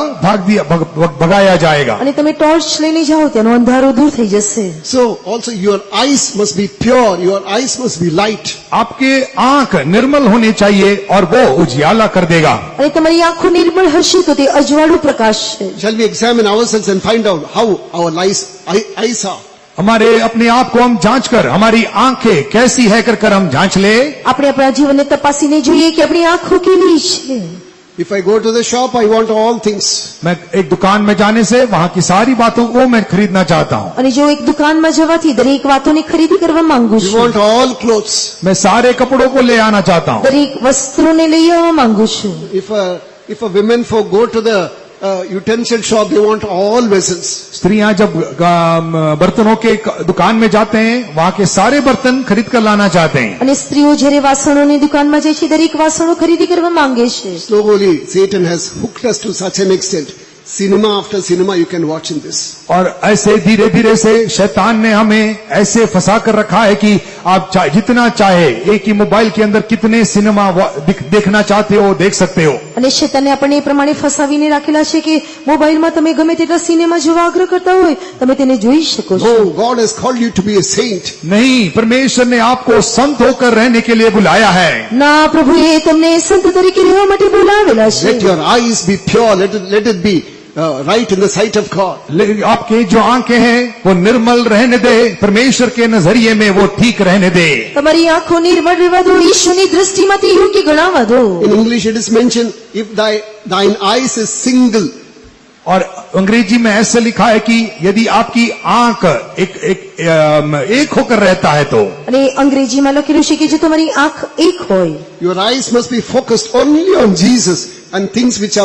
भगाया जाएगा. અને તમે ટોર્ચ લઈને જાઓ તેનો અંધારો દૂર થઈ જશે. So also your eyes must be pure, your eyes must be light. आपके आंख निर्मल होने चाहिए और वो उजियाला कर देगा. અને તમારી આંખો નિર્મળ હશે તો તે અજવાળું પ્રકાશ છે. Shall we examine ourselves and find out how our eyes are? हमारे अपने आप को हम जांच कर हमारी आंखें कैसी है कर हम जांच ले. આપણે આપણા જીવનને તપાસીને જોઈએ કે આપણી આંખો કેવી છે. If I go to the shop, I want all things. मैं एक दुकान में जाने से वहां की सारी बातों को मैं खरीदना चाहता हूँ. અને જો એક દુકાનમાં જવાથી દરેક વાતોની ખરીદી કરવા માંગુ You છું. want all clothes. मैं सारे कपड़ों को ले आना चाहता हूँ. દરેક વસ્ત્રોને લઈ આવવા માંગુ છું. If a women folk go to the utensil shop, they want all vessels. स्त्रियां जब बर्तनों के दुकान में जाते हैं वहां के सारे बर्तन खरीद कर लाना चाहते हैं. અને સ્ત્રીઓ જ્યારે વાસણોની દુકાનમાં જાય છે દરેક વાસણો ખરીદી કરવા માંગે છે. Slowly, Satan has hooked us to such an extent. Cinema after cinema you can watch in this. और ऐसे धीरे धीरे से शैतान ने हमें ऐसे फंसा कर रखा है कि आप जितना चाहे एक ही मोबाइल के अंदर कितने सिनेमा देखना चाहते हो देख सकते हो. અને શૈતાને આપણને એ પ્રમાણે ફસાવીને રાખેલા છે કે મોબાઈલમાં તમે ગમે તેટલા સિનેમા જોવા આગ્રહ કરતા હોય તમે તેને જોઈ શકો છો. No, God has called you to be a saint. नहीं, परमेश्वर ने आपको संत होकर रहने के लिए बुलाया है. ના, પ્રભુએ તમને સંત તરીકે રહેવા માટે બોલાવેલા છે. Let your eyes be pure. Let it be right in the sight of God. लेकिन आपके जो आंखें हैं वो निर्मल रहने दे, परमेश्वर के नजरिए में वो ठीक रहने दे। તમારી આંખો નિર્મળ રહેવા દો, ઈશ્વરની દૃષ્ટિમાંથી યોગ્ય ગણાવવા દો. In English it is mentioned, if thine eyes is single, और अंग्रेजी में ऐसे लिखा है कि यदि आपकी आंख एक होकर रहता है तो, અને અંગ્રેજીમાં લખેલું છે કે જો તમારી આંખ એક હોય, your eyes must be focused only on Jesus and things which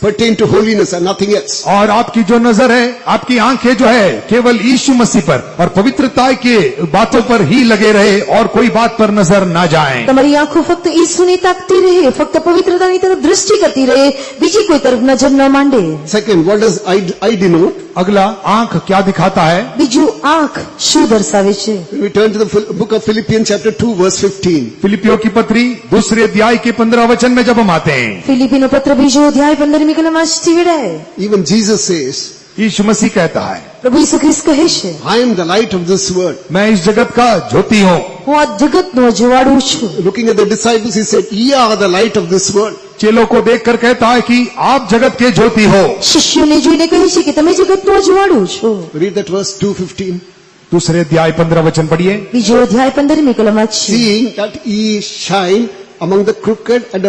pertain to holiness and nothing else. और आपकी जो नजर है, आपकी आंखें जो है केवल यीशु मसीह पर और पवित्रता के बातों पर ही लगे रहे और कोई बात पर नजर ना जाए। તમારી આંખો ફક્ત ઈશ્વરને તાકતી રહે, ફક્ત પવિત્રતાની તરફ દૃષ્ટિ કરતી રહે, બીજી કોઈ તરફ નજર ન માંડે. Second, what does eye denote? अगला, आंख क्या दिखाता है? બીજું, આંખ શું દર્શાવે છે? We turn to the book of Philippians chapter 2 verse 15. फिलिपियों की पत्री 2 अध्याय के 15 वचन में जब हम आते हैं, ફિલિપીનો પત્ર 2 અધ્યાય 15મી કલમ વાંચતી વેળાએ Even Jesus says, यीशु मसीह कहता है, પ્રભુ ઈસુ ખ્રિસ્ત કહે છે, I am the light of this world. मैं इस जगत का ज्योति हूँ। હું આ જગતનો અજવાળું છું. Looking at the disciples, he said, ye are the light of this world. चेलों को देखकर कहता है कि आप जगत के ज्योति हो। શિષ્યોને જોઈને કહે છે કે તમે જગતનું અજવાળું છો. Read that verse 2:15. 2 अध्याय 15 वचन पढ़िए। 2 અધ્યાય 15મી કલમ વાંચીએ. Seeing that ye shine among the crooked and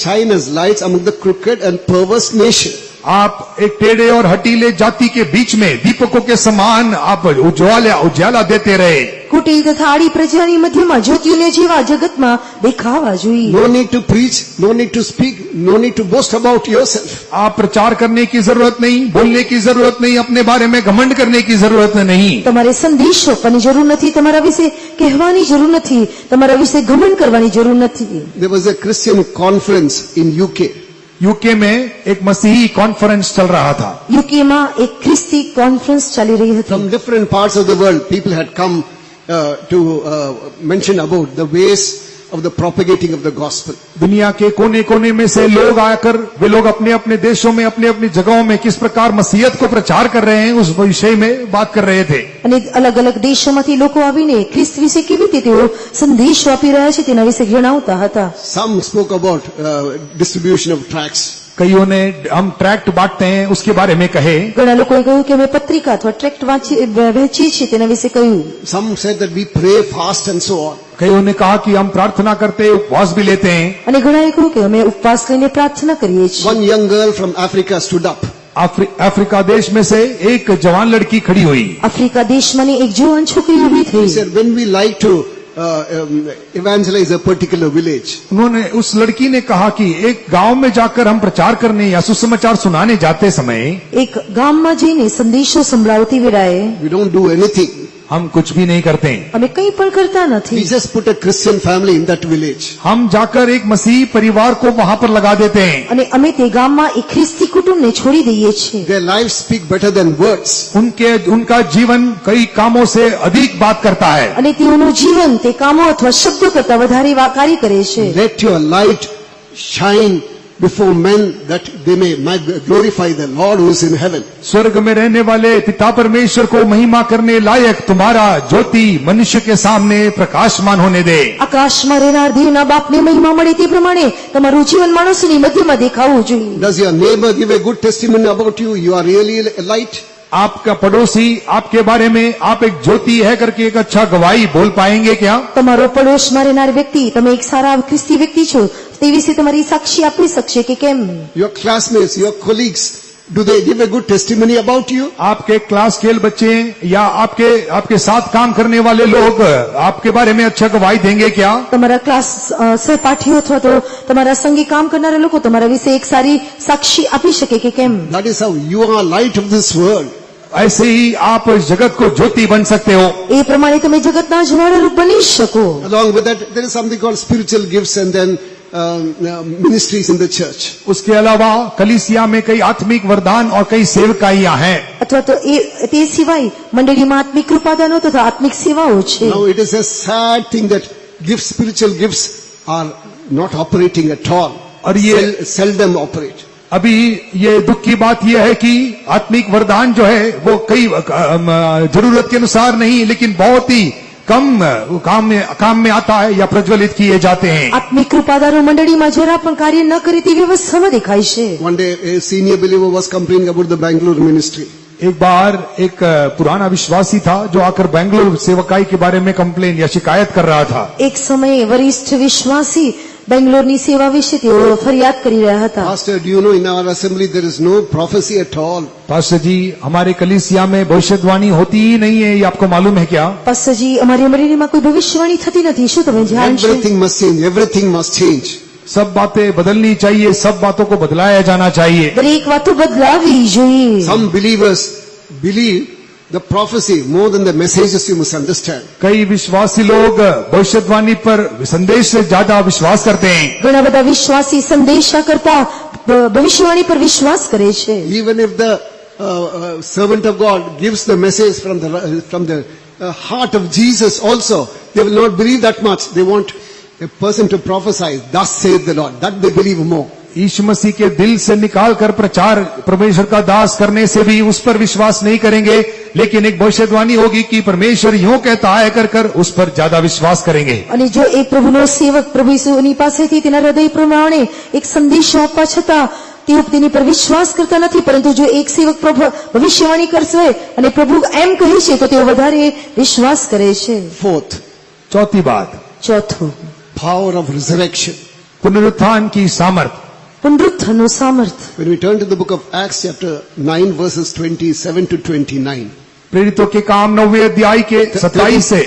shine as lights among the crooked and perverse nation. आप एक टेढ़े और हटीले जाति के बीच में दीपकों के समान आप उजाला देते रहे। કુટિલ તથા આડી પ્રજાની મધ્યમાં જ્યોતિઓને જેવા જગતમાં દેખાવા જોઈએ. No need to preach, no need to speak, no need to boast about yourself. आप प्रचार करने की जरूरत नहीं, बोलने की जरूरत नहीं, अपने बारे में घमंड करने की जरूरत नहीं। તમારે સંદેશો આપવાની જરૂર નથી, તમારા વિશે કહેવાની જરૂર નથી, તમારા વિશે ઘમંડ કરવાની જરૂર નથી. There was a Christian conference in UK. UK में एक मसीही कॉन्फ्रेंस चल रहा था। યુકેમાં એક ખ્રિસ્તી કોન્ફરન્સ ચાલી રહી હતી. From different parts of the world, people had come to mention about the ways of the propagating of the gospel. दुनिया के कोने कोने में से लोग आकर वे लोग अपने अपने देशों में, अपने अपनी जगहों में किस प्रकार मसीहत को प्रचार कर रहे हैं उस विषय में बात कर रहे थे। અને અલગ અલગ દેશોમાંથી લોકો આવીને ખ્રિસ્ત વિશે કેવી રીતે તેઓ સંદેશો આપી રહ્યા છે તેના વિશે જણાવતા હતા. Some spoke about distribution of tracts. कईयों ने हम ट्रैक्ट बांटते हैं उसके बारे में कहे। ઘણા લોકોએ કહ્યું કે અમે પત્રિકા અથવા ટ્રેક્ટ વહેંચીએ છીએ તેના વિશે કહ્યું. Some said that we pray, fast and so on. कईयों ने कहा कि हम प्रार्थना करते, उपवास भी लेते हैं। અને ઘણાએ કહ્યું કે અમે ઉપવાસ કરીને પ્રાર્થના કરીએ છીએ. One young girl from Africa stood up. Africa देश में से एक जवान लड़की खड़ी हुई। આફ્રિકા દેશમાંની એક જુવાન છોકરી ઊભી She થઈ. said, when we like to evangelize a particular village, उन्होंने, उस लड़की ने कहा कि एक गांव में जाकर हम प्रचार करने या सुसमाचार सुनाने जाते समय એક ગામમાં જઈને સંદેશો સંભળાવતી વેળાએ we don't do anything. हम कुछ भी नहीं करते। અમે કંઈ પણ કરતા We નથી. just put a Christian family in that village. हम जाकर एक मसीही परिवार को वहां पर लगा देते हैं। અને અમે તે ગામમાં એક ખ્રિસ્તી કુટુંબને છોડી દઈએ છીએ. Their lives speak better than words. उनका जीवन कई कामों से अधिक बात करता है। અને તેઓનું જીવન તે કામો અથવા શબ્દો કરતા વધારે કાર્ય કરે છે. Let your light shine before men that they may glorify the Lord who is in heaven. स्वर्ग में रहने वाले पिता परमेश्वर को महिमा करने लायक तुम्हारा ज्योति मनुष्य के सामने प्रकाशमान होने दे। આકાશમાં રહેનાર દેવના બાપને મહિમા મળે તે પ્રમાણે તમારું જીવન માણસોની મધ્યમાં દેખાવું જોઈએ. Does your neighbor give a good testimony about you? You are really a light. आपका पड़ोसी आपके बारे में आप एक ज्योति है करके एक अच्छा गवाही बोल पाएंगे क्या? તમારો પડોશમાં રહેનાર વ્યક્તિ તમે એક સારા ખ્રિસ્તી વ્યક્તિ છો તે વિશે તમારી સાક્ષી આપી શકશે કે કેમ? Your classmates, your colleagues, do they give a good testimony about you? आपके क्लास के बच्चे या आपके साथ काम करने वाले लोग आपके बारे में अच्छा गवाही देंगे क्या? તમારા ક્લાસ સહપાઠીઓ અથવા તો તમારા સંગી કામ કરનારા લોકો તમારા વિશે એક સારી સાક્ષી આપી શકે કે કેમ? That is how you are light of this world. ऐसे ही आप इस जगत को ज्योति बन सकते हो। એ પ્રમાણે તમે જગતના અજવાળા રૂપ બની શકો. Along with that, there is something called spiritual gifts and then ministries in the church. उसके अलावा कलीसिया में कई आत्मिक वरदान और कई सेवकाइयां हैं। અથવા તો તે સિવાય મંડળીમાં આત્મિક કૃપાદાનો તથા આત્મિક સેવાઓ છે. Now it is a sad thing that spiritual gifts are not operating at all. और ये seldom operate. अभी ये दुख की बात यह है कि आत्मिक वरदान जो है वो कई जरूरत के अनुसार नहीं लेकिन बहुत ही काम में आता है या प्रज्वलित किए जाते हैं। આત્મિક કૃપાદારો મંડળીમાં જરા પણ કાર્ય ન કરે તે વ્યવસ્થામાં દેખાય છે. One day a senior believer was complaining about the Bangalore ministry. एक बार एक पुराना विश्वासी था जो आकर बेंगलुरु सेवकाई के बारे में कंप्लेन या शिकायत कर रहा था। એક સમયે વરિષ્ઠ વિશ્વાસી બેંગ્લોરની સેવા વિશે તેઓ ફરિયાદ કરી રહ્યા હતા. Pastor, do you know in our assembly there is no prophecy at all? Pastor ji, हमारे कलीसिया में भविष्यवाणी होती ही नहीं है, ये आपको मालूम है क्या? પાસ્ટરજી, અમારી મંડળીમાં કોઈ ભવિષ્યવાણી થતી નથી, શું તમે જાણો છો? Everything must change. Everything must change. सब बातें बदलनी चाहिए, सब बातों को बदलाया जाना चाहिए। દરેક વાતો બદલાવી જોઈએ. Some believers believe the prophecy more than the messages, you must understand. कई विश्वासी लोग भविष्यवाणी पर संदेश से ज्यादा विश्वास करते हैं। ઘણા બધા વિશ્વાસી સંદેશા કરતા ભવિષ્યવાણી પર વિશ્વાસ કરે છે. Even if the servant of God gives the message from the heart of Jesus also, they will not believe that much. They want a person to prophesy, thus saith the Lord. That they believe more. यीशु मसीह के दिल से निकाल कर प्रचार परमेश्वर का दास करने से भी उस पर विश्वास नहीं करेंगे, लेकिन एक भविष्यवाणी होगी कि परमेश्वर यूं कहता है कर उस पर ज्यादा विश्वास करेंगे। અને જો એક પ્રભુનો સેવક પ્રભુ ઈસુની પાસેથી તેના હૃદય પ્રમાણે એક સંદેશો આપવા છતાં તેઓ તેની પર વિશ્વાસ કરતા નથી, પરંતુ જો એક સેવક ભવિષ્યવાણી કરશે અને પ્રભુ એમ કહે છે તો તેઓ વધારે વિશ્વાસ કરે છે. Fourth, चौथी बात, ચોથું, power of resurrection. पुनरुत्थान की सामर्थ। પુનરુત્થાનનું સામર્થ. When we turn to the book of Acts chapter 9 verses 27 to 29. प्रेरितों के काम 9वें अध्याय के 27 से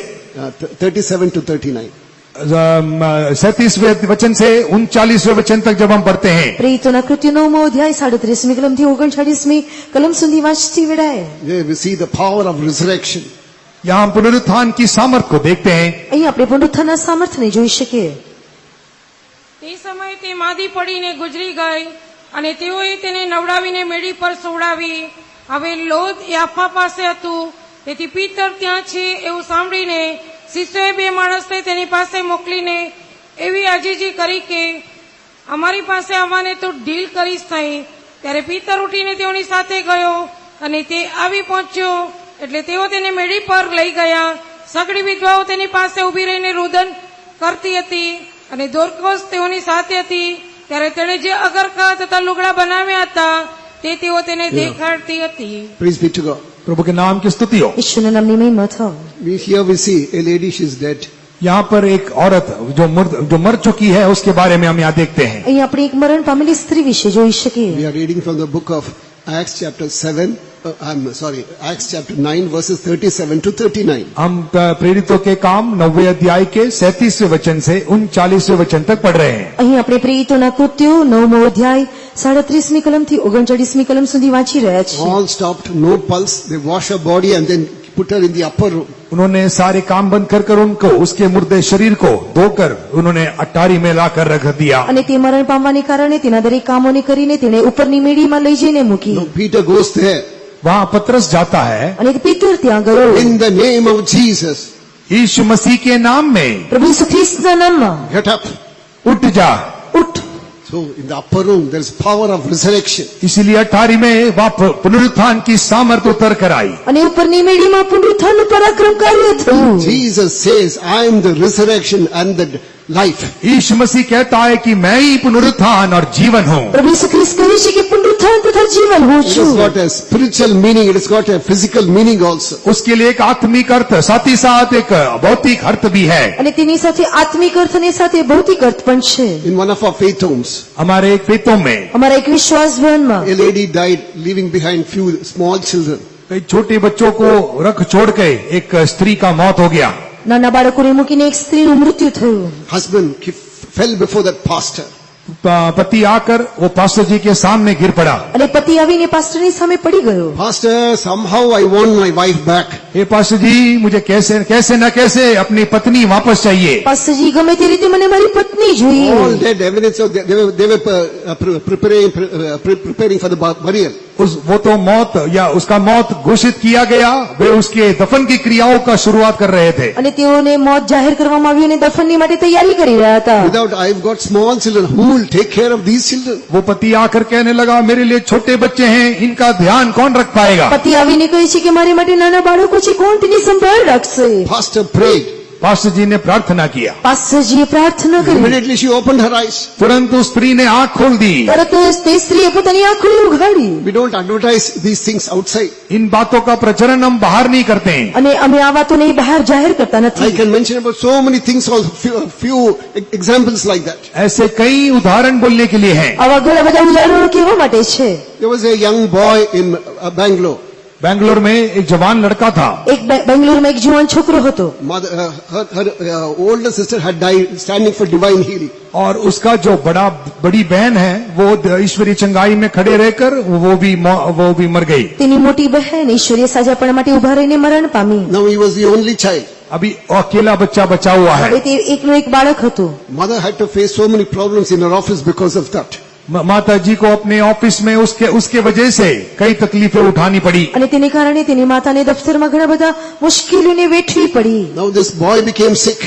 37 to 39. 37वें वचन से 39वें वचन तक जब हम पढ़ते हैं, પ્રેરિતોના કૃત્યો 9મો અધ્યાય 37મી કલમથી 39મી કલમ સુધી વાંચતી વેળાએ There we see the power of resurrection. यहाँ हम पुनरुत्थान की सामर्थ को देखते हैं। અહીં આપણે પુનરુત્થાનના સામર્થ્યને જોઈ શકીએ. તે સમયે તે માદી પડીને ગુજરી ગઈ અને તેઓએ તેને નવડાવીને મેડી પર સુવડાવી. હવે લોદ યાફા પાસે હતું, તેથી પીતર ત્યાં છે એવું સાંભળીને શિષ્યોએ બે માણસને તેની પાસે મોકલીને એવી આજીજી કરી કે અમારી પાસે આવવાને તું ઢીલ કરીશ નહીં. ત્યારે પીતર ઉઠીને તેઓની સાથે ગયો અને તે આવી પહોંચ્યો એટલે તેઓ તેને મેડી પર લઈ ગયા. સગડી વિધવાઓ તેની પાસે ઉભી રહીને રુદન કરતી હતી અને દોર્કોસ તેઓની સાથે હતી. ત્યારે તેણે જે અગરખા તથા લુગડા બનાવ્યા હતા તે તેઓ તેને દેખાડતી હતી. Praise be to God. प्रभु के नाम की स्तुति हो। ઈશ્વરના નામની મહિમા થાવ. Here we see a lady, she is dead. यहाँ पर एक औरत जो मर चुकी है उसके बारे में हम यहाँ देखते हैं। અહીં આપણે એક મરણ પામેલી સ્ત્રી વિશે જોઈ શકીએ. We are reading from the book of Acts chapter 7, Acts chapter 9 verses 37 to 39. हम प्रेरितों के काम 9वें अध्याय के 37वें वचन से 39वें वचन तक पढ़ रहे हैं। અહીં આપણે પ્રેરિતોના કૃત્યો 9મો અધ્યાય 37મી કલમથી 39મી કલમ સુધી વાંચી રહ્યા છીએ. All stopped, no pulse. They wash her body and then put her in the upper room. उन्होंने सारे काम बंद कर उनको उसके मुर्दे शरीर को धोकर उन्होंने अटारी में लाकर रख दिया। અને તે મરણ પામવાને કારણે તેના દરેક કામોને કરીને તેને ઉપરની મેડીમાં લઈ જઈને મૂકી. Now Peter goes there. वहाँ पतरस जाता है, અને પીતર ત્યાં ગયો. In the name of Jesus, यीशु मसीह के नाम में પ્રભુ ઈસુ ખ્રિસ્તના નામમાં get up. उठ जा। ઉઠ. So in the upper room there is power of resurrection. इसीलिए अटारी में वहाँ पुनरुत्थान की सामर्थ उतर कर आई। અને ઉપરની મેડીમાં પુનરુત્થાનનું પરાક્રમ કાર્ય થયું. Jesus says, I am the resurrection and the life. यीशु मसीह कहता है कि मैं ही पुनरुत्थान और जीवन हूँ। પ્રભુ ઈસુ ખ્રિસ્ત કહે છે કે પુનરુત્થાન તથા જીવન હું It has છું. got a spiritual meaning, it has got a physical meaning also. उसके लिए एक आत्मिक अर्थ साथ ही साथ एक भौतिक अर्थ भी है। અને તેની સાથે આત્મિક અર્થની સાથે ભૌતિક અર્થ પણ છે. In one of our faith homes, हमारे एक प्रीतों में અમારા એક વિશ્વાસ ભવનમાં a lady died leaving behind few small children. कई छोटे बच्चों को रख छोड़ के एक स्त्री का मौत हो गया। નાના બાળકોને મૂકીને એક સ્ત્રીનું મૃત્યુ થયું. Husband fell before that pastor. पति आकर वो पास्टर जी के सामने गिर पड़ा। અને પતિ આવીને પાસ્ટરની સામે પડી ગયો. Pastor, somehow I want my wife back. हे पास्टर जी, मुझे कैसे न कैसे अपनी पत्नी वापस चाहिए। પાસ્ટરજી ગમે તે રીતે મને મારી પત્ની All જોઈએ. dead, everything. So they were preparing for the burial. वो तो मौत या उसका मौत घोषित किया गया, वे उसके दफन की क्रियाओं का शुरुआत कर रहे थे। અને તેઓને મોત જાહેર કરવામાં આવ્યું અને દફનની માટે તૈયારી કરી રહ્યા હતા. Without, I've got small children. Who will take care of these children? वो पति आकर कहने लगा, मेरे लिए छोटे बच्चे हैं, इनका ध्यान कौन रख पाएगा। પતિ આવીને કહે છે કે મારી માટે નાના બાળકો પછી કોણ તેની સંભાળ રાખશે? Pastor prayed. पास्टर जी ने प्रार्थना किया, પાસ્ટરજીએ પ્રાર્થના કરી. Immediately she opened her eyes. तुरंत उस स्त्री ने आंख खोल दी। તરત જ તે સ્ત્રીએ પોતાની આંખો ઉઘાડી. We don't advertise these things outside. इन बातों का प्रचलन हम बाहर नहीं करते हैं। અને અમે આ વાતોને બહાર જાહેર કરતા I નથી. can mention about so many things, also few examples like that. ऐसे कई उदाहरण बोलने के लिए हैं। આવા ઘણા બધા ઉદાહરણો કહેવા માટે છે. There was a young boy in Bangalore. Bangalore में एक जवान लड़का था। એક બેંગ્લોરમાં એક જુવાન છોકરો હતો. Her older sister had died standing for divine healing. और उसका जो बड़ी बहन है वो ईश्वरीय चंगाई में खड़े रहकर वो भी मर गई। તેની મોટી બહેન ઈશ્વરીય સાજાપણા માટે ઉભા રહીને મરણ પામી. Now he was the only child. अभी अकेला बच्चा बचा हुआ है। હવે તે એકનો એક બાળક હતો. Mother had to face so many problems in her office because of that. माता जी को अपने ऑफिस में उसके वजह से कई तकलीफें उठानी पड़ी। અને તેને કારણે તેની માતાને દફતરમાં ઘણા બધા મુશ્કેલીઓને વેઠવી પડી. Now this boy became sick.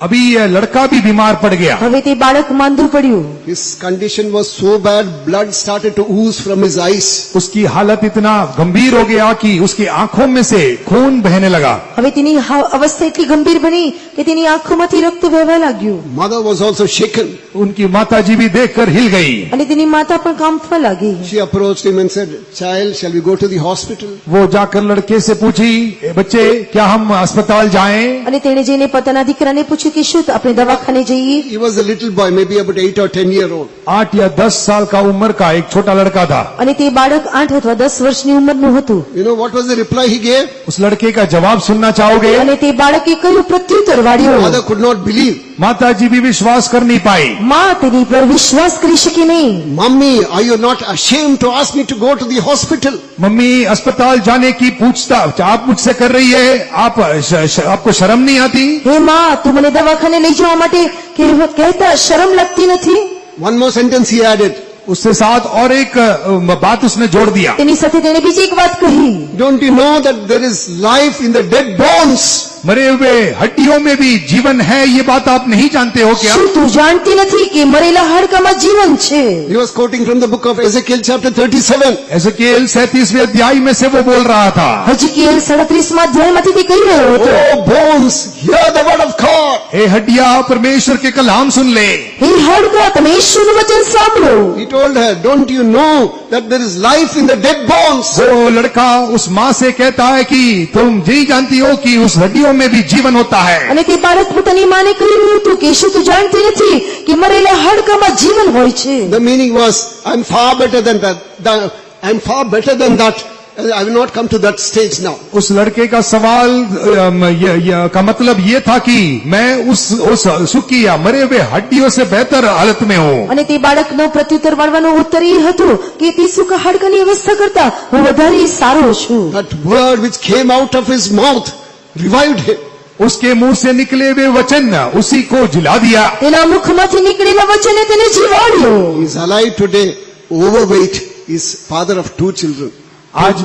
अभी यह लड़का भी बीमार पड़ गया। હવે તે બાળક માંદું પડ્યું. His condition was so bad, blood started to ooze from his eyes. उसकी हालत इतना गंभीर हो गया कि उसकी आंखों में से खून बहने लगा। હવે તેની અવસ્થા એટલી ગંભીર બની કે તેની આંખોમાંથી રક્ત વહેવા લાગ્યું. Mother was also shaken. उनकी माता जी भी देखकर हिल गई। અને તેની માતા પણ કાંપવા લાગી. She approached him and said, "Child, shall we go to the hospital?" वो जाकर लड़के से पूछी, बच्चे क्या हम अस्पताल जाएं? અને તેણે જઈને પોતાના દીકરાને પૂછ્યું કે શું આપણે દવાખાને જઈએ? He was a little boy, maybe about 8 or 10 year old. 8 या 10 साल का उम्र का एक छोटा लड़का था। અને તે બાળક 8 અથવા 10 વર્ષની ઉંમરનું હતું. You know what was the reply he gave? उस लड़के का जवाब सुनना चाहोगे? અને તે બાળકે કયું પ્રત્યુત્તર વાળ્યું? Mother could not believe. माता जी भी विश्वास कर नहीं पाई। માં તેની પર વિશ્વાસ કરી શકી નહીં. "Mummy, are you not ashamed to ask me to go to the hospital?" Mummy अस्पताल जाने की पूछताछ आप मुझसे कर रही है, आपको शर्म नहीं आती? હે માં, તું મને દવાખાને લઈ જવા માટે કહેતા શરમ લાગતી નથી? One more sentence he added. उससे साथ और एक बात उसने जोड़ दिया। તેની સાથે તેણે બીજી એક વાત કહી. "Don't you know that there is life in the dead bones?" मरे हुए हड्डियों में भी जीवन है, ये बात आप नहीं जानते हो क्या? શું તું जानती નથી કે મરેલા હાડકામાં જીવન છે? He was quoting from the book of Ezekiel chapter 37. एजेकियेल 37वें अध्याय में से वो बोल रहा था। હજકીએલ 37માં અધ્યાયમાંથી તે કહી રહ્યો હતો. "Oh bones, hear the word of God." ए हड्डियां परमेश्वर के कलाम सुन ले। હે હાડકા, તમે ઈશ્વરનું વચન સાંભળો. He told her, "Don't you know that there is life in the dead bones?" वो लड़का उस माँ से कहता है कि तुम नहीं जानती हो कि उस हड्डियों में भी जीवन होता है। અને તે બાળક પોતાની માને કહી રહ્યું હતું કે શું તું જાણતી નથી કે મરેલા હાડકામાં જીવન હોય છે? The meaning was, I'm far better than that. I'm far better than that. I will not come to that stage now. उस लड़के का सवाल का मतलब ये था कि मैं उस सुखी या मरे हुए हड्डियों से बेहतर हालत में हूँ। અને તે બાળકનો પ્રત્યુત્તર વાળવાનો ઉત્તર એ હતો કે તે સુખ હાડકાની અવસ્થા કરતા હું વધારે સારો છું. That word which came out of his mouth revived him. उसके मुंह से निकले हुए वचन उसी को जिला दिया। તેના મુખમાંથી નીકળેલા વચને તેને જીવાડ્યો. He is alive today, overweight, is father of 2 children. आज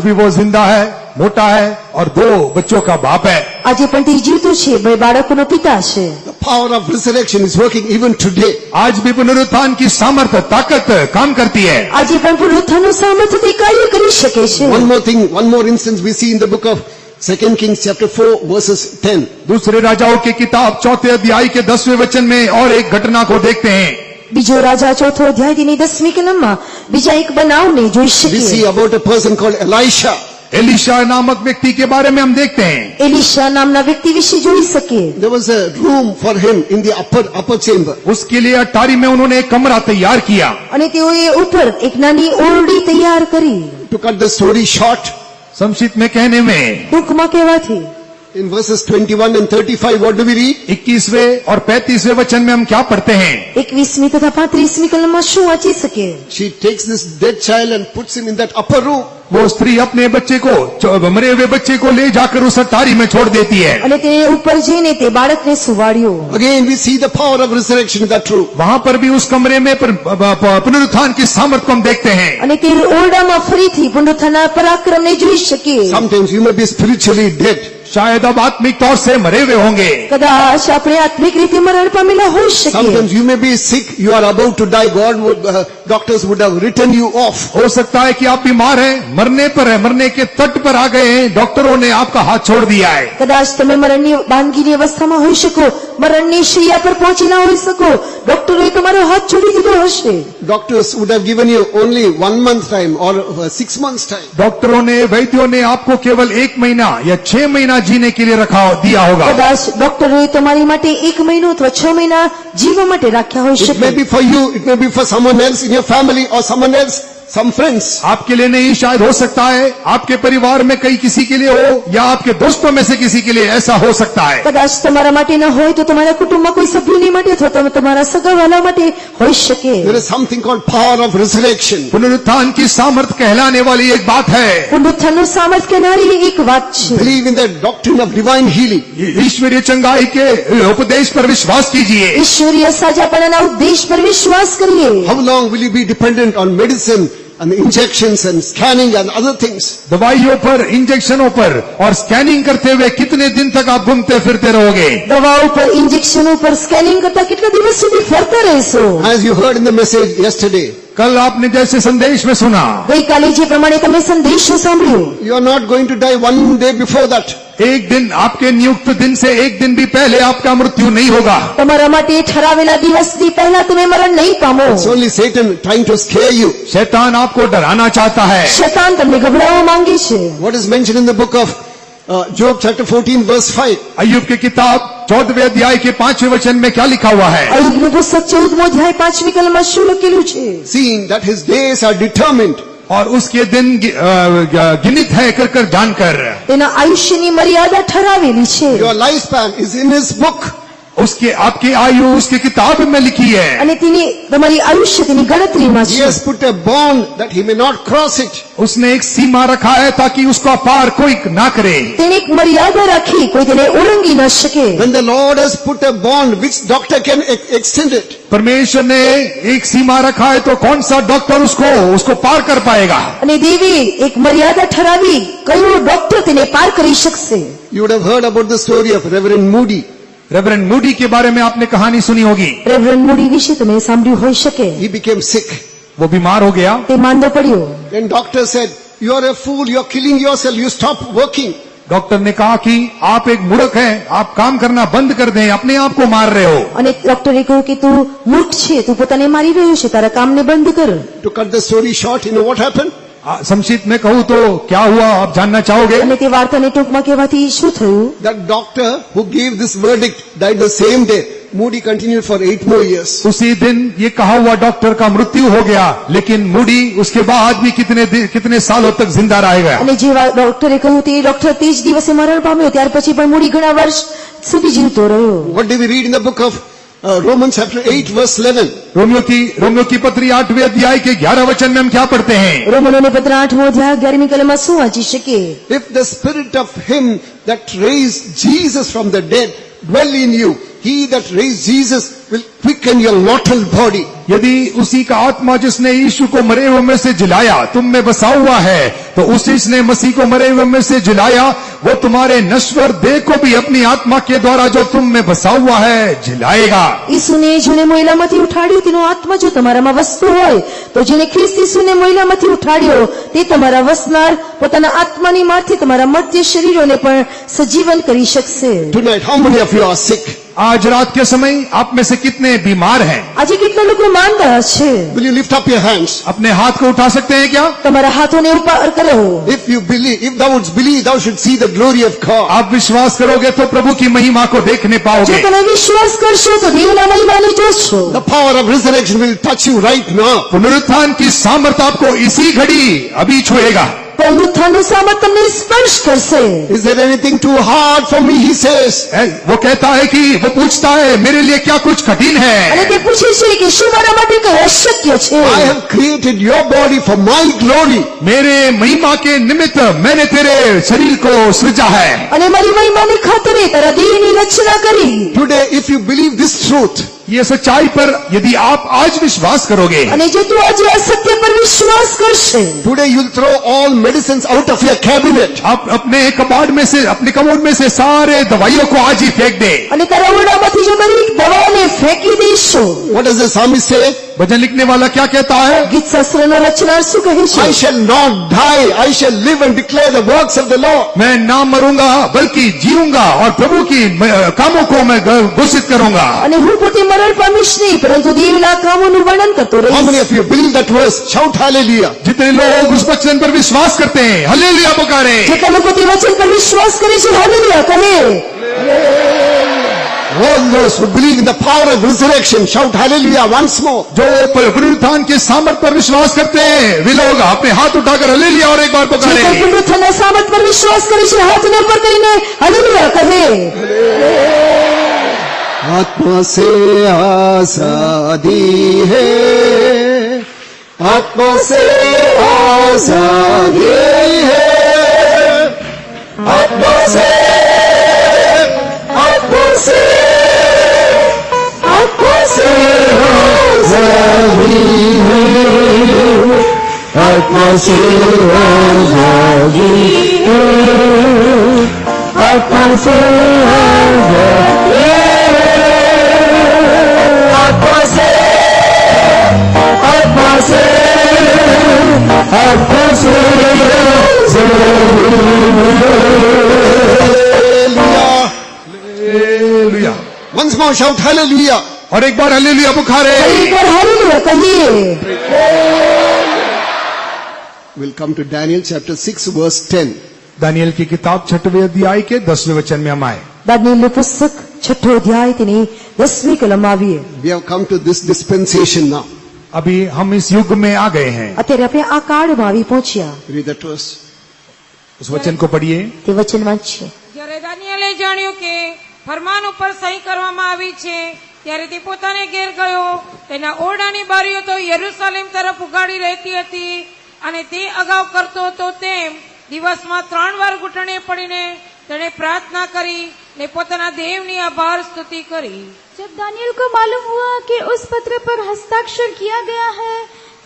भी वो जिंदा है, मोटा है और 2 बच्चों का बाप है। આજે પણ તે જીવતો છે, 2 બાળકોનો પિતા છે. The power of resurrection is working even today. आज भी पुनरुत्थान की सामर्थ्य ताकत काम करती है। આજે પણ પુનરુત્થાનનું સામર્થ્ય તે કાર્ય કરી શકે છે. One more thing, one more instance we see in the book of 2 Kings chapter 4 verses 10. दूसरे राजाओं की किताब 4 अध्याय के 10वें वचन में और एक घटना को देखते हैं। બીજો રાજા 4 અધ્યાયની 10મી કલમમાં બીજા એક બનાવને જોઈ We see શકીએ. about a person called Elisha. Elisha नामक व्यक्ति के बारे में हम देखते हैं। એલિશા નામના વ્યક્તિ વિશે જોઈ શકીએ. There was a room for him in the upper chamber. उसके लिए अटारी में उन्होंने एक कमरा तैयार किया। અને તેઓએ ઉપર એક નાની ઓરડી તૈયાર કરી. To cut the story short, संक्षिप्त में कहने में ટૂંકમાં કહેવાથી in verses 21 and 35, what do we read? 21वें और 35वें वचन में हम क्या पढ़ते हैं? 21મી તથા 35મી કલમમાં શું વાંચી શકીએ? She takes this dead child and puts him in that upper room. वो स्त्री अपने बच्चे को मरे हुए बच्चे को ले जाकर उस अटारी में छोड़ देती है। અને તે ઉપર જઈને તે બાળકને સુવાડ્યો. Again we see the power of resurrection in that room. वहां पर भी उस कमरे में पुनरुत्थान की सामर्थ्य को हम देखते हैं। અને તે ઓરડામાં ફરીથી પુનરુત્થાનના પરાક્રમને જોઈ શકીએ. Sometimes you may be spiritually dead. शायद अब आत्मिक तौर से मरे हुए होंगे। કદાચ આપણે આત્મિક રીતે મરણ પામેલા હોઈ શકીએ. Sometimes you may be sick, you are about to die, doctors would have written you off. हो सकता है कि आप बीमार हैं, मरने पर है, मरने के तट पर आ गए हैं, डॉक्टरों ने आपका हाथ छोड़ दिया है। કદાચ તમે મરણની બાંધગીની અવસ્થામાં હોઈ શકો, મરણની શૈયા પર પહોંચી ના હોઈ શકો, ડોક્ટરોએ તમારો હાથ છોડી દીધો હશે. Doctors would have given you only 1 month time or 6 months time. डॉक्टरों ने, वैद्यों ने आपको केवल 1 महीना या 6 महीना जीने के लिए दिया होगा। કદાચ ડોક્ટરોએ તમારી માટે 1 મહિનો અથવા 6 મહિના જીવવા માટે રાખ્યા હોઈ It may શકે. be for you, it may be for someone else in your family or someone else, some friends. आपके लिए नहीं, शायद हो सकता है आपके परिवार में कई किसी के लिए हो, या आपके दोस्तों में से किसी के लिए ऐसा हो सकता है। કદાચ તમારા માટે ન હોય તો તમારા કુટુંબમાં કોઈ સભ્યની માટે અથવા તમારા સગાવાલા માટે હોઈ શકે. There is something called power of resurrection. पुनरुत्थान की सामर्थ कहलाने वाली एक बात है। પુનરુત્થાનનું સામર્થ કહેનારી એક વાત છે. Believe in the doctrine of divine healing. ईश्वरीय चंगाई के उपदेश पर विश्वास कीजिए। ઈશ્વરીય સાજાપણાના ઉદ્દેશ પર વિશ્વાસ કરીએ. How long will you be dependent on medicine and injections and scanning and other things? दवाइयों पर, इंजेक्शनों पर और स्कैनिंग करते हुए कितने दिन तक आप घूमते फिरते रहोगे? દવાઓ પર, ઇન્જેક્શનો પર, સ્કેનિંગ કરતા કેટલા દિવસ સુધી ફરતા રહેશો? As you heard in the message yesterday, कल आपने जैसे संदेश में सुना, ગઈકાલે જે પ્રમાણે તમે સંદેશો સાંભળ્યો, you are not going to die one day before that. एक दिन, आपके नियुक्त दिन से एक दिन भी पहले आपका मृत्यु नहीं होगा। તમારા માટે ઠરાવેલા દિવસથી પહેલા તમે મરણ નહીં પામો. It's only Satan trying to scare you. शैतान आपको डराना चाहता है। શૈતાન તમને ગભરાવવા માંગે છે. What is mentioned in the book of Job chapter 14 verse 5? अय्यूब की किताब 14वें अध्याय के 5वें वचन में क्या लिखा हुआ है? અય્યુબનું પુસ્તક 14મો અધ્યાય 5મી કલમમાં શું લખેલું છે? Seeing that his days are determined. और उसके दिन गिनित है कर जानकर, તેના આયુષ્યની મર્યાદા ઠરાવેલી છે. Your lifespan is in his book. उसके, आपकी आयु उसकी किताब में लिखी है। અને તેની તમારી આયુષ્ય તેની ગણતરીમાં He છે. has put a bond that he may not cross it. उसने एक सीमा रखा है ताकि उसका पार कोई ना करे। તેણે એક મર્યાદા રાખી, કોઈ તેને ઓળંગી ન શકે. When the Lord has put a bond, which doctor can extend it? परमेश्वर ने एक सीमा रखा है तो कौन सा डॉक्टर उसको पार कर पाएगा? અને દેવી એક મર્યાદા ઠરાવી, કયો ડોક્ટર તેને પાર કરી શકશે? You would have heard about the story of Reverend Moody. Reverend Moody के बारे में आपने कहानी सुनी होगी। રેવરન્ડ મૂડી વિશે તમે સાંભળ્યું હોઈ શકે. He became sick. वो बीमार हो गया। તે માંદો પડ્યો. Then doctor said, you are a fool, you are killing yourself, you stop working. Doctor ने कहा कि आप एक मूर्ख हैं, आप काम करना बंद कर दें, अपने आप को मार रहे हो। અને ડોક્ટરે કહ્યું કે તું મૂર્ખ છે, તું પોતાને મારી રહ્યો છે, તારા કામને બંધ કર. To cut the story short, you know what happened? संक्षिप्त में कहूँ तो क्या हुआ आप जानना चाहोगे? અને તે વાર્તાને ટૂંકમાં કહેવાથી શું થયું? That doctor who gave this verdict died the same day. Moody continued for 8 more years. उसी दिन ये कहा हुआ डॉक्टर का मृत्यु हो गया, लेकिन मूडी उसके बाद भी कितने सालों तक जिंदा रहेगा। અને જે ડોક્ટરે કહ્યું તે ડોક્ટર તે જ દિવસે મરણ પામ્યો, ત્યાર પછી પણ મૂડી ઘણા વર્ષ સુધી જીવતો રહ્યો. What do we read in the book of Romans chapter 8 verse 11? Romeo की पत्री 8वें अध्याय के 11 वचन में हम क्या पढ़ते हैं? રોમનોને પત્ર 8મો અધ્યાય 11મી કલમમાં શું વાંચી શકે? If the spirit of him that raised Jesus from the dead dwell in you, he that raised Jesus will quicken your mortal body. यदि उसी का आत्मा जिसने यीशु को मरे हुए में से जिलाया तुम में बसा हुआ है, तो उसी जिसने मसीह को मरे हुए में से जिलाया वो तुम्हारे नश्वर देह को भी अपनी आत्मा के द्वारा जो तुम में बसा हुआ है जिलाएगा। ઈસુને જેણે મોયલામાંથી ઉઠાડ્યો તેનો આત્મા જો તમારામાં વસતો હોય, તો જેને ખ્રિસ્ત ઈસુને મોયલામાંથી ઉઠાડ્યો તે તમારા વસનાર પોતાના આત્માની માથે તમારા મર્ત્ય શરીરોને પણ સજીવન કરી શકશે. Tonight, how many of you are sick? आज रात के समय आप में से कितने बीमार हैं? આજે કેટલા લોકો માંદા છે? Will you lift up your hands? अपने हाथ को उठा सकते हैं क्या? તમારા હાથોને ઉપર કરો. If you believe, if thou wouldst believe, thou should see the glory of God. आप विश्वास करोगे तो प्रभु की महिमा को देखने જો पाओगे। તમે વિશ્વાસ કરશો તો દેવના મહિમાને જોશો. The power of resurrection will touch you right now. पुनरुत्थान की सामर्थ आपको इसी घड़ी अभी छुएगा। પુનરુત્થાનનું સામર્થ તમને સ્પર્શ કરશે. Is there anything too hard for me? He says. वो कहता है कि वो पूछता है मेरे लिए क्या कुछ कठिन અને है? તે પૂછે છે કે શું મારા માટે કઈ અશક્ય છે? I have created your body for my glory. मेरे महिमा के निमित्त मैंने तेरे शरीर को सृजा है। અને મારી મહિમાની ખાતરે તારા દેહની રચના કરી. Today, if you believe this truth, ये सच्चाई पर यदि आप आज विश्वास करोगे, અને જો તું આજે આ સત્ય પર વિશ્વાસ કરશે, today you'll throw all medicines out of your cabinet. आप अपने कबाड़ में से, अपने कमोड में से सारे दवाइयों को आज ही फेंक दे। અને તારા ઓરડામાંથી જો દરેક દવાઓને ફેંકી દેશો। What does the psalmist say? भजन लिखने वाला क्या कहता है? ગીત શાસ્ત્રના રચનાર શું કહે છે? I shall not die, I shall live and declare the works of the Lord. मैं ना मरूंगा बल्कि जीऊंगा और प्रभु की कामों को मैं घोषित करूंगा। અને હું પોતે મરણ પામીશ નહીં, પરંતુ દેવના કામોનું વર્ણન કરતો How many રહીશ। of you believe that verse? Shout hallelujah. जितने लोग उस वचन पर विश्वास करते हैं, हालेलुया पुकारे। જેટલા લોકો તે વચન પર વિશ્વાસ કરે છે, હાલેલુયા કહે। All those who believe in the power of resurrection, shout hallelujah once more. जो पुनरुत्थान के सामर्थ पर विश्वास करते हैं, वे लोग अपने हाथ उठाकर हालेलुया और एक बार જે કોઈ पुकारे। પુનરુત્થાનના સામર્થ પર વિશ્વાસ કરે છે, હાથને ઉપર કરીને હાલેલુયા કહે। आत्मा से आजादी है, आत्मा से आजादी है, आत्मा से, आत्मा से, आत्मा से आजादी है, आत्मा से आजादी है, आत्मा से आजादी है, आत्मा से, आत्मा से, आत्मा से hallelujah. Once more shout hallelujah. और एक बार हालेलुया पुकारे। એક વાર હાલેલુયા કહીએ। We'll come to Daniel chapter 6 verse 10. Daniel की किताब 6वें अध्याय के 10वें वचन में हम आए। દાનિયેલનું પુસ્તક 6ઠો અધ્યાય તેની 10મી કલમ આવીએ। We have come to this dispensation now. अभी हम इस युग में आ गए हैं। અત્યારે આપણે આ કાળમાં આવી પહોંચ્યા। Read that verse. उस वचन को पढ़िए। તે વચન વાંચીએ। જ્યારે દાનિયેલે જાણ્યું કે ફરમાન ઉપર સહી કરવામાં આવી છે, ત્યારે તે પોતાને ઘેર ગયો। તેના ઓરડાની બારીઓ તો યરૂશાલેમ તરફ ઉગાડી રહેતી હતી, અને તે અગાઉ કરતો હતો તેમ દિવસમાં 3 વાર ઘૂંટણે પડીને તેણે પ્રાર્થના કરી ને પોતાના દેવની આભાર સ્તુતિ કરી। जब दानियल को मालूम हुआ कि उस पत्र पर हस्ताक्षर किया गया है,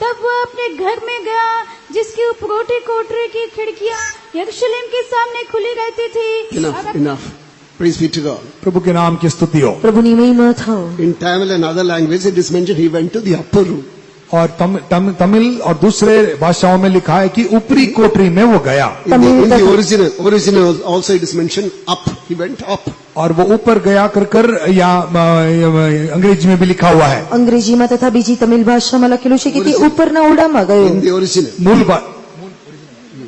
तब वह अपने घर में गया, जिसकी उपरोटी कोठरी की खिड़कियां यरूशलेम के सामने खुली रहती थी। Enough, enough. Praise be to God. प्रभु के नाम की स्तुति हो। પ્રભુની મહિમા થાઓ। In Tamil and other languages it is mentioned he went to the upper room. और तमिल और दूसरे भाषाओं में लिखा है कि ऊपरी कोठरी में वो गया। In the original also it is mentioned up. He went up. और वो ऊपर गया कर या अंग्रेजी में भी लिखा हुआ है। અંગ્રેજીમાં તથા બીજી તમિલ ભાષામાં લખેલું છે કે તે ઉપરના ઓરડામાં ગયો। In the original.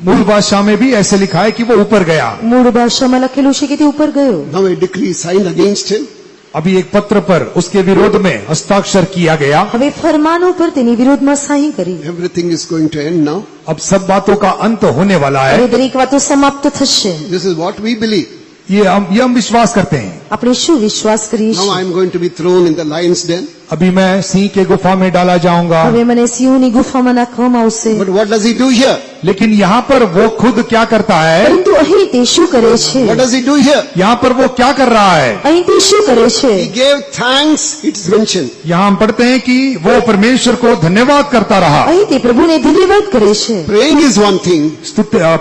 मूल भाषा में भी ऐसे लिखा है कि वो ऊपर गया। મૂળ ભાષામાં લખેલું છે કે તે ઉપર ગયો। Now a decree signed against him. अभी एक पत्र पर उसके विरोध में हस्ताक्षर किया गया। હવે ફરમાનો પર તેની વિરોધમાં સહી કરી। Everything is going to end now. अब सब बातों का अंत होने वाला હવે है। દરેક વાતો સમાપ્ત થશે। This is what we believe. ये हम विश्वास करते हैं। આપણે શું વિશ્વાસ કરીએ Now છીએ? I am going to be thrown in the lion's den. अभी मैं सिंह के गुफा में डाला जाऊंगा। હવે મને સિંહોની ગુફામાં નાખવામાં આવશે। But what does he do here? लेकिन यहाँ पर वो खुद क्या करता है? પરંતુ અહીં તે શું કરે છે? What does he do here? यहाँ पर वो क्या कर रहा है? અહીં તે શું करे છે? He gave thanks, it is mentioned. यहाँ हम पढ़ते हैं कि वो परमेश्वर को धन्यवाद करता रहा। અહીં તે પ્રભુને ધન્યવાદ કરે છે। Praying is one thing.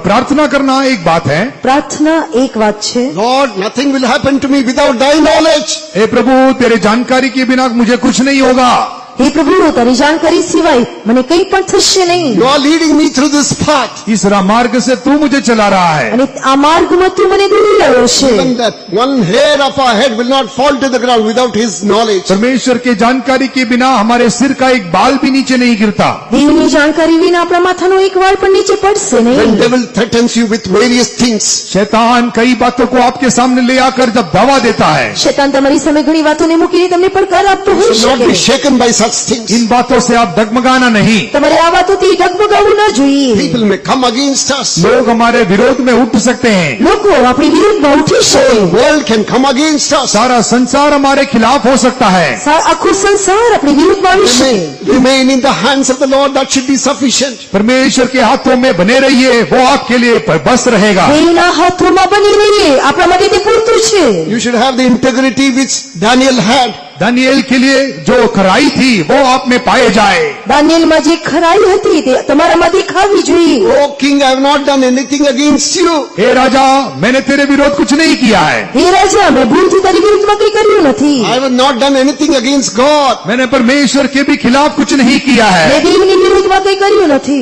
प्रार्थना करना एक बात है। પ્રાર્થના એક વાત છે। Lord, nothing will happen to me without thy knowledge. हे प्रभु, तेरे जानकारी के बिना मुझे कुछ नहीं होगा। हे प्रभु, तारी जानकारी सिवाय મને કંઈ પણ થશે નહીં। You are leading me through this path. इस मार्ग से तू मुझे चला रहा है। અને આ માર્ગમાં તું મને દોરી રહ્યો છે। Even that one hair of our head will not fall to the ground without his knowledge. परमेश्वर के जानकारी के बिना हमारे सिर का एक बाल भी नीचे नहीं गिरता। દેવની जानकारी વિના આપણા માથાનો એક વાળ પણ નીચે પડશે When નહીં। devil threatens you with various things, शैतान कई बातों को आपके सामने ले आकर जब दावा देता है, શેતાન તમારી સામે ઘણી વાતોને મૂકીને તમને પડકાર આપતો you હોઈ should not be શકે। shaken by such things. इन बातों से आप डगमगाना नहीं। તમારે આ વાતોથી ડગમગાવું ન જોઈએ। People may come against us. लोग हमारे विरोध में उठ सकते हैं। લોકો આપણી વિરુદ્ધમાં ઉઠી શકે। The world can come against us. सारा संसार हमारे खिलाफ हो सकता है। આખું સંસાર આપણી વિરુદ્ધમાં આવી શકે। Remain in the hands of the Lord, that should be sufficient. परमेश्वर के हाथों में बने रहिए, वो आपके लिए बस रहेगा। દેવના હાથોમાં બની રહીએ, આપણા માટે તે પૂરતું છે। You should have the integrity which Daniel had. Daniel के लिए जो खराई थी वो आप में पाए जाए। દાનિયેલમાં જે ખરાઈ હતી તે તમારામાં દેખાવી જોઈએ। Oh king, I have not done anything against you. हे राजा, मैंने तेरे विरोध कुछ नहीं किया है। હે રાજા, मैं ભૂલથી તારી વિરુદ્ધમાં કંઈ કર્યું નથી। I have not done anything against God. मैंने परमेश्वर के भी खिलाफ कुछ नहीं किया है। મેં દેવની વિરુદ્ધમાં કંઈ કર્યું નથી।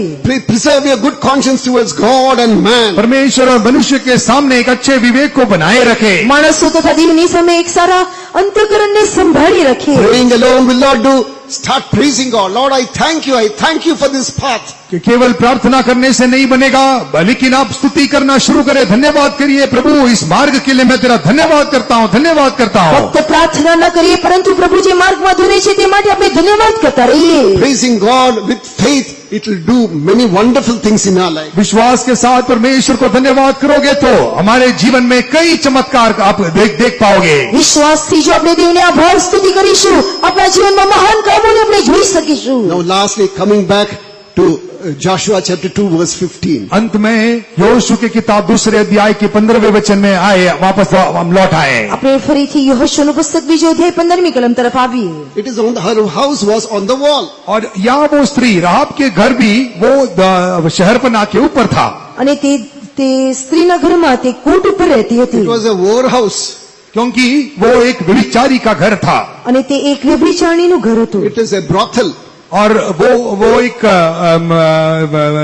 Preserve your good conscience towards God and man. परमेश्वर और मनुष्य के सामने एक अच्छे विवेक को बनाए रखे। માણસો તથા દેવની સામે એક સારા અંતઃકરણને સંભાળી રખે। Praying alone will not do. Start praising God. Lord, I thank you for this path. कि केवल प्रार्थना करने से नहीं बनेगा, लेकिन आप स्तुति करना शुरू करें। धन्यवाद करिए, प्रभु इस मार्ग के लिए मैं तेरा धन्यवाद करता हूँ, धन्यवाद करता हूँ। ફક્ત પ્રાર્થના ન કરીએ, પરંતુ પ્રભુ જે માર્ગમાં દોરે છે તે માટે આપણે ધન્યવાદ કરતા રહીએ। Praising God with faith, it will do many wonderful things in our life. विश्वास के साथ परमेश्वर को धन्यवाद करोगे तो हमारे जीवन में कई चमत्कार आप देख पाओगे। વિશ્વાસથી જો આપણે દેવને આભાર સ્તુતિ કરીશું, આપણા જીવનમાં મહાન કામોને આપણે જોઈ શકીશું। Now lastly, coming back to Joshua chapter 2 verse 15. अंत में यहोशू की किताब दूसरे अध्याय के 15वें वचन में आए, वापस हम लौट आए। આપણે ફરીથી યહોશુઆનું પુસ્તક બીજો અધ્યાય 15મી કલમ તરફ આવીએ। It is on her house was on the wall. और यहाँ वो स्त्री राहाब के घर भी वो शहरपनाह के ऊपर था। અને તે સ્ત્રીના ઘરમાં તે કોટ ઉપર રહેતી It હતી, was a war house. क्योंकि वो एक व्यभिचारी का घर था અને તે એક વ્યભિચારીણીનું ઘર હતું। It is a brothel. और वो एक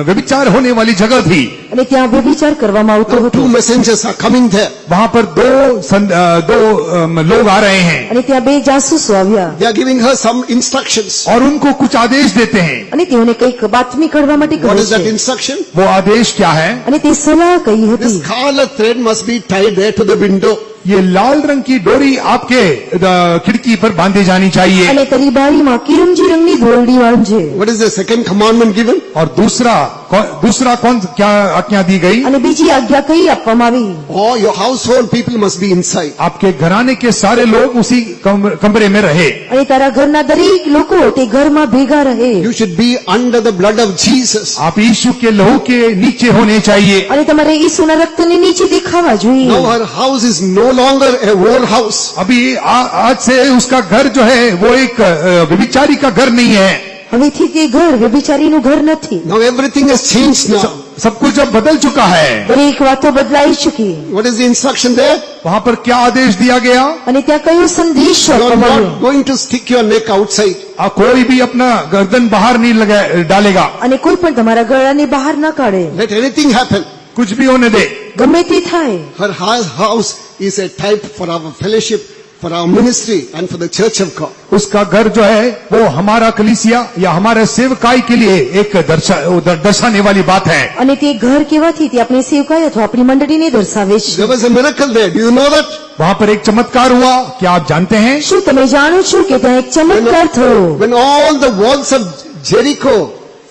व्यभिचार होने वाली जगह थी। અને ત્યાં વ્યભિચાર કરવામાં આવતો Now હતો। two messengers are coming there. वहां पर दो लोग आ रहे हैं અને ત્યાં બે જાસૂસો આવ્યા They are giving her some instructions. और उनको कुछ आदेश देते हैं। અને તેઓને કંઈક બાતમી કાઢવા માટે What કહે is that છે। instruction? वो आदेश क्या है? અને તે સલાહ કઈ This હતી, scarlet thread must be tied there to the window. ये लाल रंग की डोरी आपके खिड़की पर बांधी जानी चाहिए। અને તારી બારીમાં કિરમજી રંગની દોરડી બાંધજે। What is the second commandment given? और दूसरा कौन क्या आज्ञा दी गई? અને બીજી આज्ञा કઈ આપવામાં આવી, All your household people must be inside. आपके घराने के सारे लोग उसी कमरे में रहे। અને તારા ઘરના દરેક લોકો તે ઘરમાં ભેગા રહે। You should be under the blood of Jesus. आप यीशु के लहू के नीचे होने चाहिए। અને તમારે ઈસુના રક્તની નીચે દેખાવા જોઈએ। Now her house is no longer a war house. अभी आज से उसका घर जो है वो एक व्यभिचारी का घर नहीं है। હવેથી તે ઘર વ્યભિચારીનું ઘર નથી। Now everything has changed now. सब कुछ अब बदल चुका है। દરેક વાતો બદલાઈ ચૂકી। What is the instruction there? वहाँ पर क्या आदेश दिया गया? અને ત્યાં કયો સંદેશ You are આપવામાં આવ્યો, not going to stick your neck outside. कोई भी अपना गर्दन बाहर नहीं डालेगा। અને કોઈ પણ તમારા ગળાને બહાર ન કાઢે। Let anything happen. कुछ भी होने दे। ગમે તે થાય। Her house is a type for our fellowship, for our ministry and for the church of God. उसका घर जो है वो हमारा कलीसिया या हमारे सेवकाई के लिए एक दर्शाने वाली बात है। અને તે ઘર કેવાથી તે આપણી સેવકાઈ અથવા આપણી મંડળીને દર્શાવે છે। There was a miracle there. Do you know that? वहाँ पर एक चमत्कार हुआ, क्या आप जानते हैं? શું તમે જાણો છો કે ત્યાં એક ચમત્કાર થયો? When all the walls of Jericho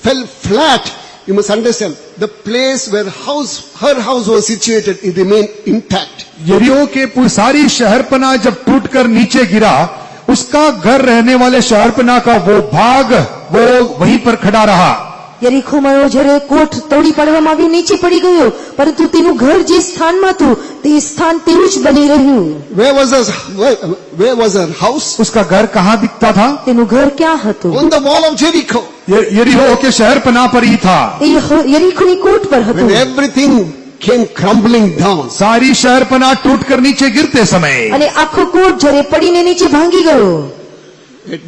fell flat, you must understand, the place where her house was situated, it remained intact. यरीहो के सारी शहरपनाह जब टूटकर नीचे गिरा, उसका घर रहने वाले शहरपनाह का वो भाग वो वहीं पर खड़ा रहा। યરીખોમાં જ્યારે કોટ તોડી પાડવામાં આવી નીચે પડી ગયો, પરંતુ તેનું ઘર જે સ્થાનમાં હતું તે સ્થાન તેવું જ બની રહ્યું। Where was her house? उसका घर कहाँ दिखता था? તેનું ઘર ક્યાં હતું? On the wall of Jericho. यरीहो के शहरपनाह पर ही था। એ યરીખોની કોટ પર When હતું। everything came crumbling down, सारी शहरपनाह टूटकर नीचे गिरते समय અને આખો કોટ જ્યારે પડીને નીચે ભાંગી ગયો।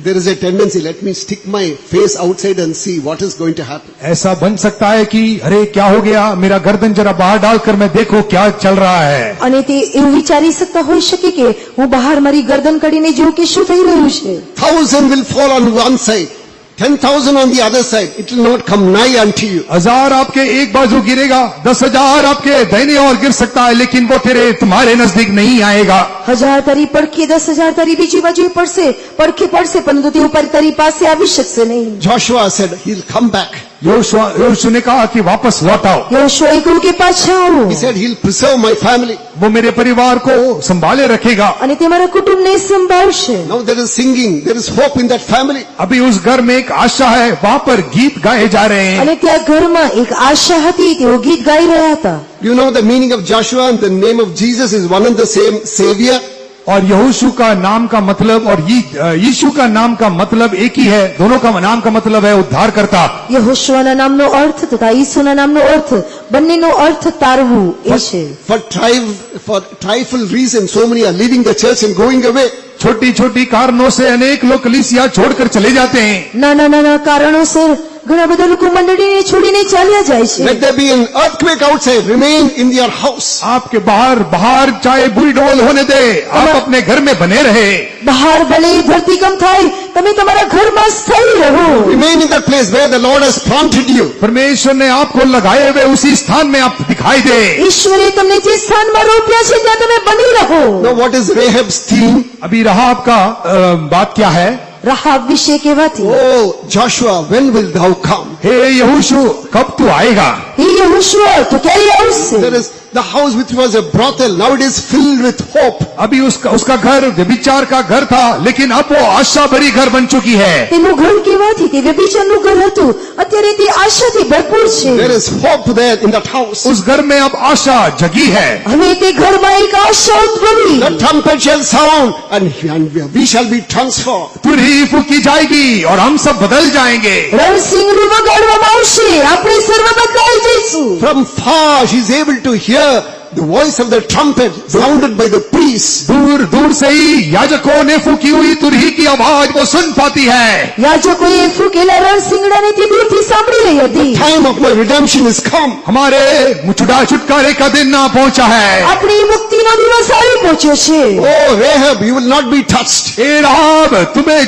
there is a tendency, let me stick my face outside and see what is going to happen. ऐसा बन सकता है कि अरे क्या हो गया, मेरा गर्दन जरा बाहर डालकर मैं देखो क्या चल रहा है। અને તે એવું વિચારી શકતા હોઈ શકે કે હું બહાર મારી ગરદન કાઢીને જોઉં કે શું થઈ રહ્યું છે। 1,000 will fall on one side, 10,000 on the other side. It will not come nigh unto you. 1000 आपके एक बाजू गिरेगा, 10,000 आपके दाहिने ओर गिर सकता है, लेकिन वो तुम्हारे नजदीक नहीं आएगा। 1000 તારી પડખે, 10,000 તારી બીજી બાજુએ પડશે, પડખે પડશે, પરંતુ તે ઉપર તારી પાસે આવી શકશે નહીં। Joshua said, he'll come back. यहोशू ने कहा कि वापस लौट आओ। યહોશુઆએ કહ્યું કે પાછા આવો, He said, he'll preserve my family. वो मेरे परिवार को संभाले रखेगा। અને તે મારા કુટુંબને સંભાળશે। Now there is singing, there is hope in that family. अभी उस घर में एक आशा है, वहाँ पर गीत गाए जा रहे हैं। અને ત્યાં ઘરમાં એક આશા હતી, તેઓ ગીત ગાઈ રહ્યા હતા। You know the meaning of Joshua and the name of Jesus is one and the same Savior. और यहोशू का नाम का मतलब और यीशु का नाम का मतलब एक ही है। दोनों का नाम का मतलब है उद्धारकर्ता। યહોશુઆના નામનો અર્થ તથા ઈસુના નામનો અર્થ બંનેનો અર્થ તારવું એ છે. For trifle reasons, so many are leaving the church and going away. छोटी छोटी कारणों से अनेक लोग कलीसिया छोड़कर चले जाते हैं। નાના નાના કારણોસર ઘણા બધા લોકો મંડળીને છોડીને ચાલ્યા જાય છે. Let there be an earthquake outside, remain in your house. आपके बाहर चाहे बुरी डोल होने दे, आप अपने घर में बने रहे। બહાર ભલે ધરતીકંપ થાય, તમે તમારા ઘરમાં સ્થાયી રહો. Remain in that place where the Lord has planted you. परमेश्वर ने आपको लगाए हुए उसी स्थान में आप दिखाई दे। ઈશ્વરે તમને જે સ્થાનમાં રોપ્યા છે ત્યાં તમે બની રહો. Now what is Rahab's theme? अभी राहाब का बात क्या है? રાહાબ વિશે કહેવાથી, Oh, Joshua, when will thou come? हे यहोशू, कब तू आएगा? હે યહોશુઆ તો ક્યારે આવશે? There is the house which was a brothel, now it is filled with hope. अभी उसका घर व्यभिचार का घर था, लेकिन अब वो आशा भरी घर बन चुकी है। તેનું ઘર કહેવાથી તે વ્યભિચારનું ઘર હતું, અત્યારે તે આશાથી ભરપૂર છે. There is hope there in that house. उस घर में अब आशा जगी है। હવે તે ઘરમાં એક આશા ઉદ્ભવી. The trumpet shall sound and we shall be transformed. तुरही फूकी जाएगी और हम सब बदल जाएंगे। રણસિંગડું વગાડવામાં આવશે, આપણે સર્વ બદલાઈ જઈશું. From far she is able to hear the voice of the trumpet sounded by the priests. दूर दूर से ही याजकों ने फूकी हुई तुरही की आवाज वो सुन पाती है। યાજકોએ ફૂંકેલા રણસિંગડાને તે દૂરથી સાંભળી રહી હતી. Time of my redemption is come. हमारे छुटकारे का दिन ना पहुंचा है। આપણી મુક્તિનો દિવસ આવી પહોંચ્યો છે. Oh, Rahab, you will not be touched. ए राहाब, तुम्हें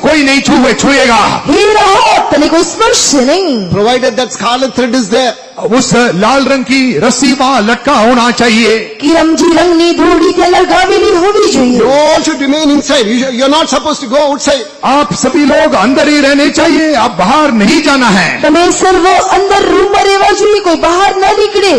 कोई नहीं छुएगा। હે રાહબ, તને કોઈ સ્પર્શશે નહીં. Provided that scarlet thread is there. उस लाल रंग की रस्सी वहां लटका होना चाहिए। કિરમજી રંગની ધૂળી ત્યાં લગાવેલી હોવી જોઈએ. You all should remain inside. You're not supposed to go outside. आप सभी लोग अंदर ही रहने चाहिए, आप बाहर नहीं जाना है। તમે સર્વ અંદર રૂમમાં રહેવા જોઈએ, કોઈ બહાર ન નીકળે.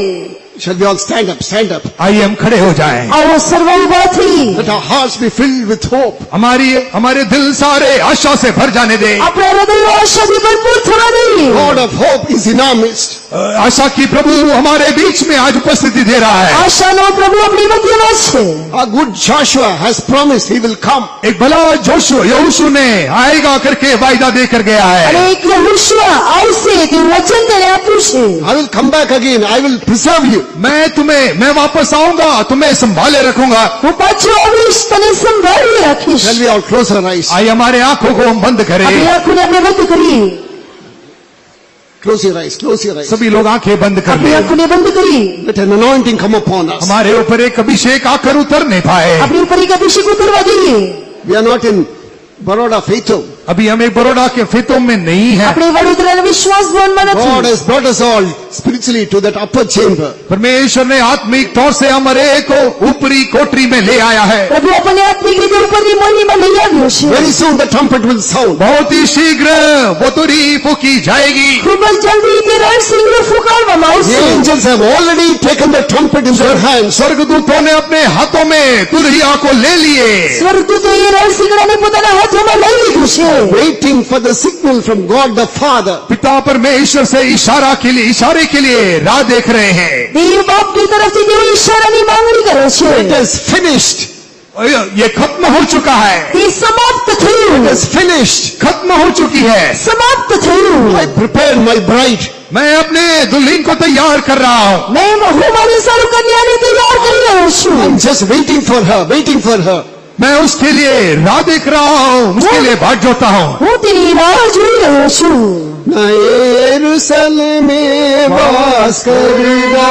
Shall we all stand up? Stand up. आइए हम खड़े हो जाएं। આવો સર્વ ઉભા થઈ Let our hearts be filled with hope. हमारे दिल सारे आशा से भर जाने दे। આપણા હૃદયો આશાથી ભરપૂર થવા દઈએ. God of hope is in our midst. आशा की प्रभु हमारे बीच में आज उपस्थिति दे रहा है। આશાનો પ્રભુ આપણી મધ્યમાં છે. Our good Joshua has promised he will come. एक भला यहोशू ने आएगा करके वायदा देकर गया અને है। એક યહોશુઆ આવશે, તેવું વચન તેણે આપ્યું છે. I will come back again. I will preserve you. मैं वापस आऊंगा, तुम्हें संभाले रखूंगा। હું પાછો આવીશ, તને સંભાળી રાખીશ. Shall we all close our eyes? आइए हमारे आंखों को हम बंद करें। આપણી આંખોને આપણે બંધ કરીએ. Close your eyes. Close your eyes. सभी लोग आंखें बंद कर આપણી लें। આંખોને બંધ કરીએ. Let an anointing come upon us. हमारे ऊपर एक अभिषेक आकर उतर नहीं पाए। આપણી ઉપર એક અભિષેક ઉતરવા દઈએ. We are not in Baroda Faithom. अभी हम एक बड़ौदा के फेतों में नहीं है। આપણે વડોદરાના વિશ્વાસ ભવનમાં God નથી. has brought us all spiritually to that upper chamber. परमेश्वर ने आत्मिक तौर से हमारे को ऊपरी कोठरी में ले आया है। પ્રભુ આપણને આત્મિક રીતે ઉપરની મોલનીમાં લઈ આવ્યો છે. Very soon the trumpet will sound. बहुत ही शीघ्र वो तुरही फूकी जाएगी। ખૂબ જ જલ્દી તે રણસિંગડું ફૂંકાવવામાં The આવશે. angels have already taken the trumpet in their hands. स्वर्गदूतों ने अपने हाथों में तुरहिया को ले लिए, સ્વર્ગદૂતોએ રણસિંગડાને પોતાના હાથોમાં લઈ લીધું છે. Waiting for the signal from God the Father. पिता परमेश्वर से इशारे के लिए राह देख रहे हैं। દેવ બાપની તરફથી તેઓ ઈશારાની માંગણી કરે છે. It is finished. ये खत्म हो चुका है, તે સમાપ્ત થયું. It is finished. खत्म हो चुकी है। સમાપ્ત થયું. I prepared my bride. मैं अपने दुल्हन को तैयार कर रहा हूँ। હું મારી સારું કન્યાને તૈયાર કરી રહ્યો છું. I'm just waiting for her, waiting for her. मैं उसके लिए राह देख रहा हूँ, उसके लिए बाट जोता हूँ। હું તેની રાહ જોઈ રહ્યો છું. यरूशलेम में वास करना,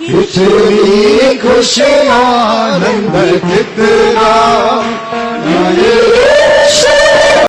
कितनी खुशी आनंद कितना,